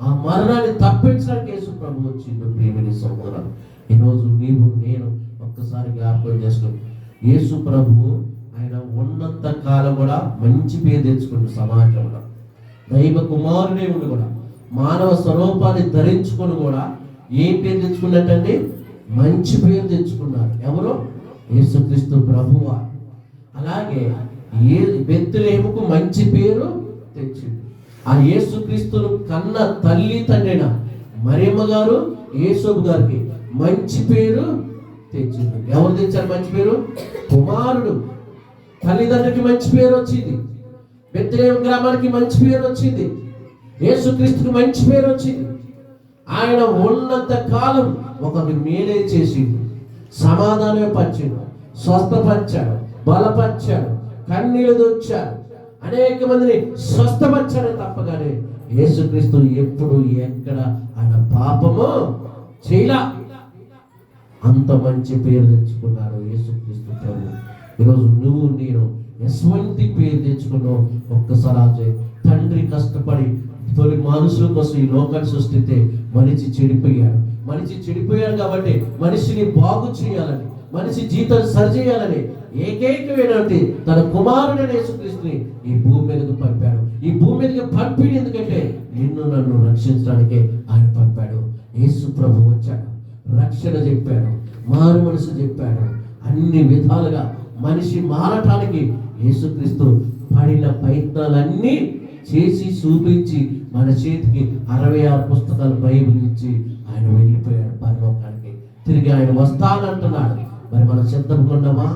ఆ మరణాన్ని తప్పించడానికి యేసు ప్రభు వచ్చిండు. ప్రియమైన సహోదరులు, ఈరోజు నీవు నేను ఒక్కసారి జ్ఞాపకం చేసుకుని, యేసు ప్రభు ఆయన ఉన్నంత కాలం కూడా మంచి పేరు తెచ్చుకుంటూ సమాజంలో దైవ కుమారుడే ఉండి కూడా మానవ స్వరూపాన్ని ధరించుకొని కూడా ఏ పేరు తెచ్చుకున్నట్టండి? మంచి పేరు తెచ్చుకున్నారు. ఎవరు? యేసుక్రీస్తు ప్రభువు. అలాగే బెత్లెహేముకు మంచి పేరు తెచ్చింది. ఆ యేసుక్రీస్తును కన్న తల్లి తండ్రిన మరియమ్మ గారు యేసోబు గారికి మంచి పేరు తెచ్చింది. ఎవరు తెచ్చారు మంచి పేరు? కుమారుడు. తల్లిదండ్రులకి మంచి పేరు వచ్చింది. బెత్లెహేము గ్రామానికి మంచి పేరు వచ్చింది. యేసుక్రీస్తుకి మంచి పేరు వచ్చింది. ఆయన ఉన్నంత కాలం ఒకరికి మేలే చేసిండు, సమాధానమే పంచిండు, స్వస్థపరిచాడు, బలపరిచాడు, కన్నీళ్ళు దొచ్చాడు, అనేక మందిని స్వస్థపరిచాడే తప్పగానే యేసుక్రీస్తు ఎప్పుడు ఎక్కడ ఆయన పాపము చేయలా. అంత మంచి పేరు తెచ్చుకున్నాడు యేసుక్రీస్తు ప్రభు. ఈరోజు నువ్వు నేను ఎటువంటి పేరు తెచ్చుకున్నావు ఒక్కసారి తండ్రి కష్టపడి తొలి మనుషుల కోసం ఈ లోకాన్ని సృష్టిస్తే మనిషి చెడిపోయాడు కాబట్టి మనిషిని బాగు చేయాలని, మనిషి జీవితాన్ని సరిచేయాలని ఏకైకమైనటువంటి తన కుమారుడైన యేసుక్రీస్తుని ఈ భూమి మీదకి పంపాడు. ఈ భూమి మీదకి పంపిణీ ఎందుకంటే నిన్ను నన్ను రక్షించడానికే ఆయన పంపాడు. యేసు ప్రభు వచ్చాడు, రక్షణ చెప్పాడు, మారు మనసు చెప్పాడు. అన్ని విధాలుగా మనిషి మారటానికి యేసుక్రీస్తు పడిన ప్రయత్నాలన్నీ చేసి చూపించి మన చేతికి 66 పుస్తకాలు బైబిల్ ఇచ్చి ఆయన వెళ్ళిపోయాడు పరలోకానికి. తిరిగి ఆయన వస్తానంటున్నాడు. మరి మనం సిద్ధంగా ఉన్నామా?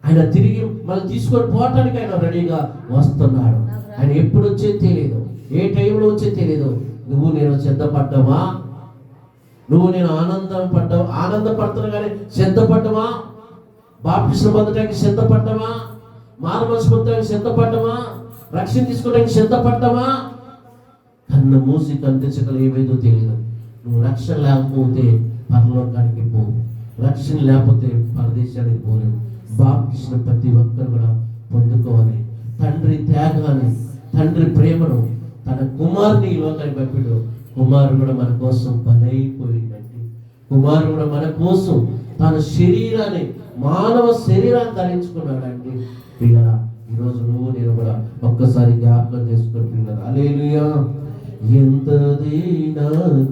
ఆయన తిరిగి మనం తీసుకొని పోవటానికి ఆయన రెడీగా వస్తున్నాడు. ఆయన ఎప్పుడు వచ్చే తెలియదు, ఏ టైంలో వచ్చే తెలియదు. నువ్వు నేను సిద్ధపడ్డావా? నువ్వు నేను ఆనందపడుతున్నా కానీ సిద్ధపడ్డావా? బాప్టిజం పొందడానికి సిద్ధపడ్డావా? మారుమనసు పొందడానికి సిద్ధపడ్డావా? రక్షణ తీసుకోవడానికి సిద్ధపడ్డావా? కన్ను మూసి కందించగల ఏమేదో తెలియదు. నువ్వు రక్షణ లేకపోతే పరలోకానికి పోవు, రక్షణ లేకపోతే పరదేశానికి పోలేవు. బాప్టిజం ప్రతి ఒక్కరు కూడా పొందుకోవాలి. తండ్రి త్యాగాన్ని, తండ్రి ప్రేమను తన కుమారుని ఈ లోకానికి పంపాడు. కుమారుడు కూడా మన కోసం బలైపోయిందండి. కుమారుడు కూడా మన కోసం తన శరీరాన్ని, మానవ శరీరాన్ని ధరించుకున్నాడండి. పిల్లరా, ఈరోజు నువ్వు నేను కూడా ఒక్కసారి జ్ఞాపకం చేసుకుని పిల్లరా, హల్లెలూయా. ఎంత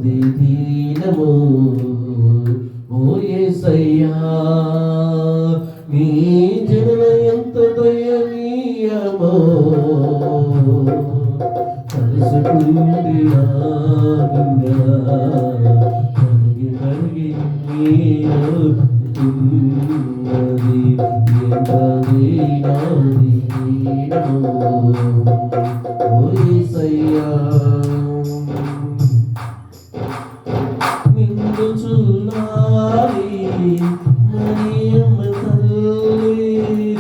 దీనము ఓ యేసయ్యా, నీ జన ఎంత దయనీయమో కలుసుకుంది కరిగి ఎంత దీనము ఓ యేసయ్యా. నిన్ను చూడాలి మరియమ్మ తల్లి,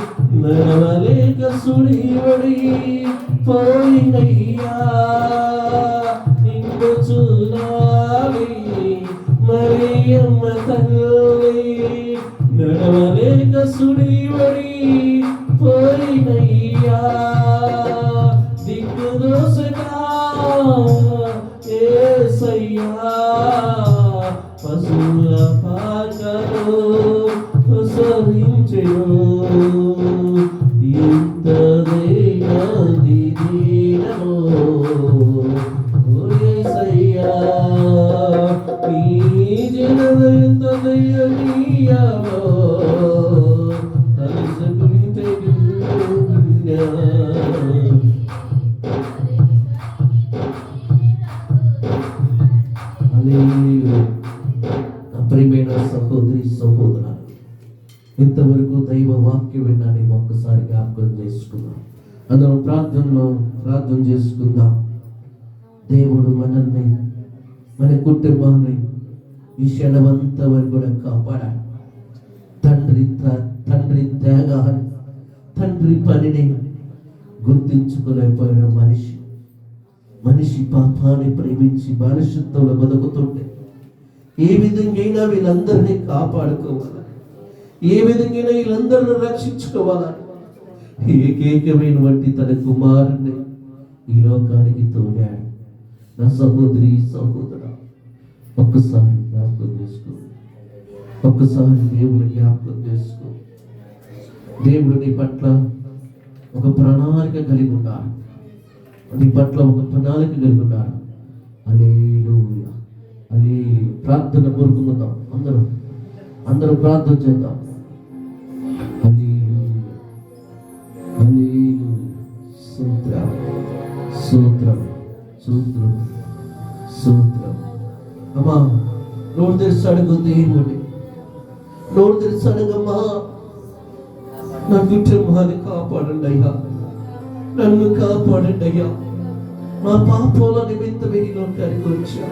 నడవలేక సుడివడి పోయినయ్యా. నిన్ను చూడాలి మరియమ్మ తల్లి, నడవలేక సుడివడి పోయినయ్యా. దిక్కు దోసగా యేసయ్యా, పశువుల పాకలో ప్రసవించెను. ఎంత దీనమో హల్లెలూయా. నా ప్రియమైన సహోదరి సహోదరులు, ఇంతవరకు దైవ వాక్యం విన్నాను. ఒక్కసారి జ్ఞాపకం చేసుకుందాం. అందరం ప్రార్థన చేసుకుందాం. దేవుడు మనల్ని, మన కుటుంబాన్ని ఈ క్షణమంతా వరకు కూడా కాపాడాలి. తండ్రి త్యాగాన్ని, తండ్రి పనిని గుర్తించుకోలేకపోయిన మనిషి పాపాన్ని ప్రేమించి మనుషుత్వంలో బతుకుతుంటే ఏ విధంగా వీళ్ళందరినీ కాపాడుకోవాలి, ఏ విధంగా వీళ్ళందరినీ రక్షించుకోవాలా, ఏకైకమైనటువంటి తన కుమారుని ఈ లోకానికి తోడాడు. నా సహోదరి సహోదరా, ఒక్కసారి జ్ఞాపకం చేసుకో. ఒక్కసారి దేవుని జ్ఞాపకం చేసుకో. దేవుడు నీ పట్ల ఒక ప్రణాళిక కలిగి ఉన్నాడు. నీ పట్ల ఒక ప్రణాళిక కలిగి ఉన్నాడు. హల్లెలూయా, హల్లెలూయా. ప్రార్థన కోరుకుందాం. అందరూ ప్రార్థన చేద్దాం. హల్లెలూయా, హల్లెలూయా. స్తోత్రం, స్తోత్రం, స్తోత్రం, స్తోత్రం. అమ్మా, నోరు తెరిచి అడుగు దేవుని. నోరు తెరిచి అడుగమ్మా, నా కుటుంబాన్ని కాపాడండి అయ్యా, నన్ను కాపాడండి అయ్యా, నా పాపాల నిమిత్తం ఈ లోకానికి వచ్చా.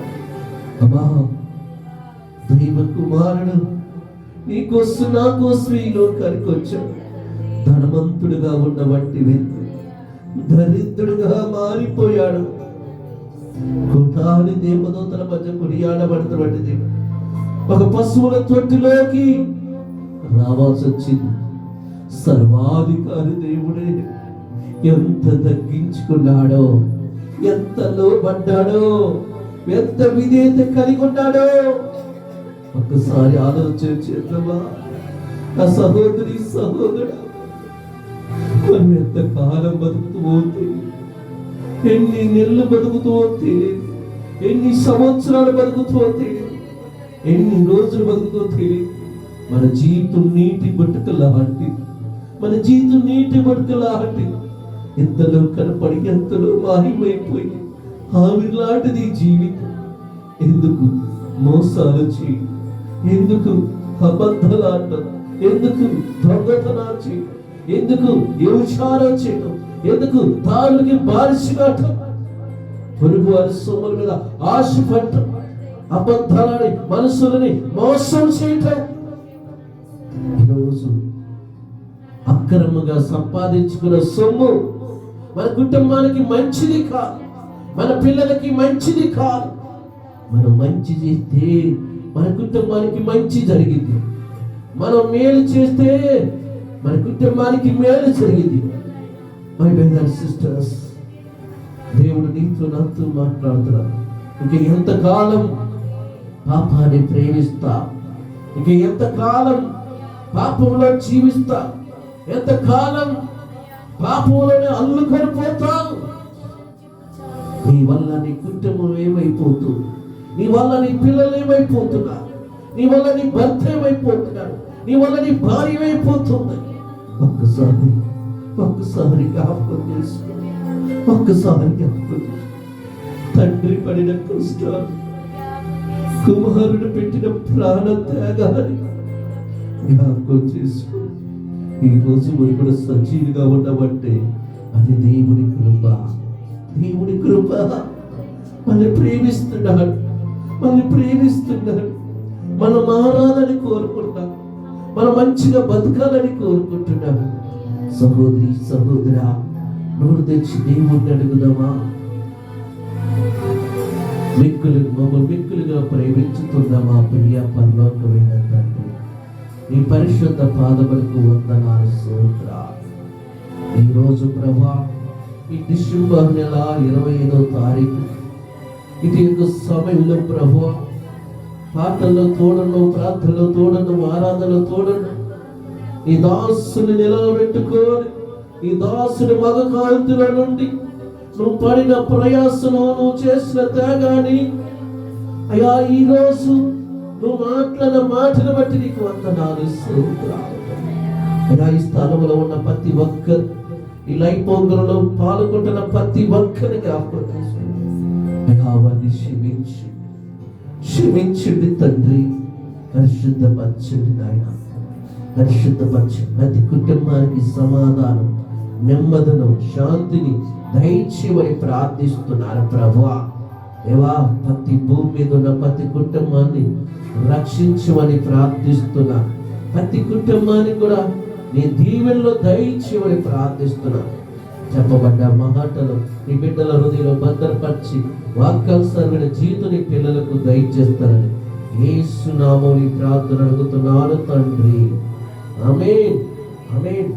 అమ్మా, దైవ కుమారుడు నీకోసం నా కోసం ఈ లోకానికి వచ్చాడు. ధనవంతుడుగా ఉన్నటువంటి వ్యక్తి దరిద్రుడుగా మారిపోయాడు. కోటాది దేవదూతల మధ్య కొనియాడబడుతున్నది ఒక పశువుల తొట్టిలోకి రావాల్సి వచ్చింది. సర్వాధికారి దేవుడే ఎంత తగ్గించుకున్నాడో, ఎంత లోబడ్డాడో, ఎంత విధేయత కలిగి ఉన్నాడో ఒక్కసారి ఆలోచన చేద్దామా? నా సహోదరి సహోదరుడు, మనం ఎంత కాలం బతుకుతూ పోతే, ఎన్ని నెలలు బతుకుతూ పోతే, ఎన్ని సంవత్సరాలు బతుకుతూ పోతే, ఎన్ని రోజులు బతుకుతూ తెలియదు. మన జీవితం నీటి బతుకలాంటి, మన జీవితం నీటి బతుకలాంటి. ఎంతలో కనపడి ఎంతలో మాయమైపోయి ఆవిర్లాంటిది జీవితం. ఎందుకు మోసాలు చేయడం, ఎందుకు అబద్ధాలాట, ఎందుకు దొంగతనాలు చేయడం, ఎందుకు వ్యభిచారం చేయడం, ఎందుకు తాళ్ళకి బారిసినట్టు, పొరుగు వారి సొమ్ముల మీద ఆశ పట్టడం, అబద్ధాలని మనసులని మోసం చేయటం. ఈరోజు అక్రమంగా సంపాదించుకున్న సొమ్ము మన కుటుంబానికి మంచిది కాదు, మన పిల్లలకి మంచిది కాదు. మనం మంచి చేస్తే మన కుటుంబానికి మంచి జరిగింది. మనం మేలు చేస్తే మన కుటుంబానికి మేలు జరిగింది. మై బ్రదర్స్ సిస్టర్స్, దేవుడు నీతో నాతో మాట్లాడుతున్నాడు. ఇంక ఎంతకాలం పాపాన్ని ప్రేమిస్తా, ఇంక ఎంతకాలం పాపంలో జీవిస్తా, ఎంతకాలం పాపంలోనే అల్లుకొని పోతావు? నీ వల్ల నీ కుటుంబం ఏమైపోతుంది, నీ వల్ల నీ పిల్లలు ఏమైపోతున్నారు, నీ వల్ల నీ భర్త ఏమైపోతున్నాడు, నీ వల్ల నీ భార్య ఏమైపోతుంది. ఒక్కసారి జ్ఞాపకం చేసుకో. ఒక్కసారి జ్ఞాపకం చేసుకో. తండ్రి పడిన కష్టాలు, కుమారుడు పెట్టిన ప్రాణ త్యాగాన్ని జ్ఞాపకం చేసుకో. ఈ రోజు మనం కూడా సజీవుగా ఉండమంటే అది దేవుని కృప. దేవుని కృప. మనల్ని ప్రేమిస్తున్నాడు, మనల్ని ప్రేమిస్తున్నాడు. మనం మారాలని కోరుకుంటాం, మనం మంచిగా బతకాలని కోరుకుంటున్నాడు. సహోదరి సహోదరా, నోరు తెచ్చి దేవుడిని అడుగుదామా? మమ్మల్ని మిక్కులుగా ప్రేమించుతున్నామా? ప్రియ పరలోకమైన తండ్రి, నీ పరిశుద్ధ పాదములకు వందనాలు స్తోత్రాలు. ఈరోజు ప్రభా, ఈ డిసెంబర్ నెల 25వ తారీఖు ఇటు యొక్క సమయంలో ప్రభా, పాటల్లో తోడను, ప్రార్థనలో తోడను, ఆరాధనలో తోడను, ఈ దాసుని నిలబెట్టుకొని, ఈ దాసుని మగ కాంతుల నుండి నువ్వు పడిన ప్రయాసను, నువ్వు చేసిన త్యాగాన్ని అయ్యా, ఈరోజు నువ్వు మాట్లాడిన మాటను బట్టి నీకు వందనాలు స్తోత్రాలు. అయ్యా, ఈ స్థలంలో ఉన్న ప్రతి ఒక్కరు, ఈ లైవ్ ప్రోగ్రాంలో పాల్గొంటున్న ప్రతి ఒక్కరిని జ్ఞాపకం చేసుకుని అయ్యా, వారిని క్షమించండి తండ్రి, పరిశుద్ధపరచండి నాయన, పరిశుద్ధపరచండి. ప్రతి కుటుంబానికి సమాధానం, నెమ్మదిను, శాంతిని దయచేయమని ప్రార్థిస్తున్నారు ప్రభువా. దేవా, ప్రతి భూమి మీద ఉన్న ప్రతి కుటుంబాన్ని రక్షించమని ప్రార్థిస్తున్నా. ప్రతి కుటుంబానికి కూడా నీ దీవెనలో దయచేయమని ప్రార్థిస్తున్నా. చెప్పబడ్డ మాటలు నీ బిడ్డల హృదయంలో భద్రపరిచి వాక్యానుసారమైన జీవితాన్ని పిల్లలకు దయచేస్తారని యేసు నామములో ఈ ప్రార్థన అడుగుతున్నాను తండ్రి. ఆమేన్, ఆమేన్.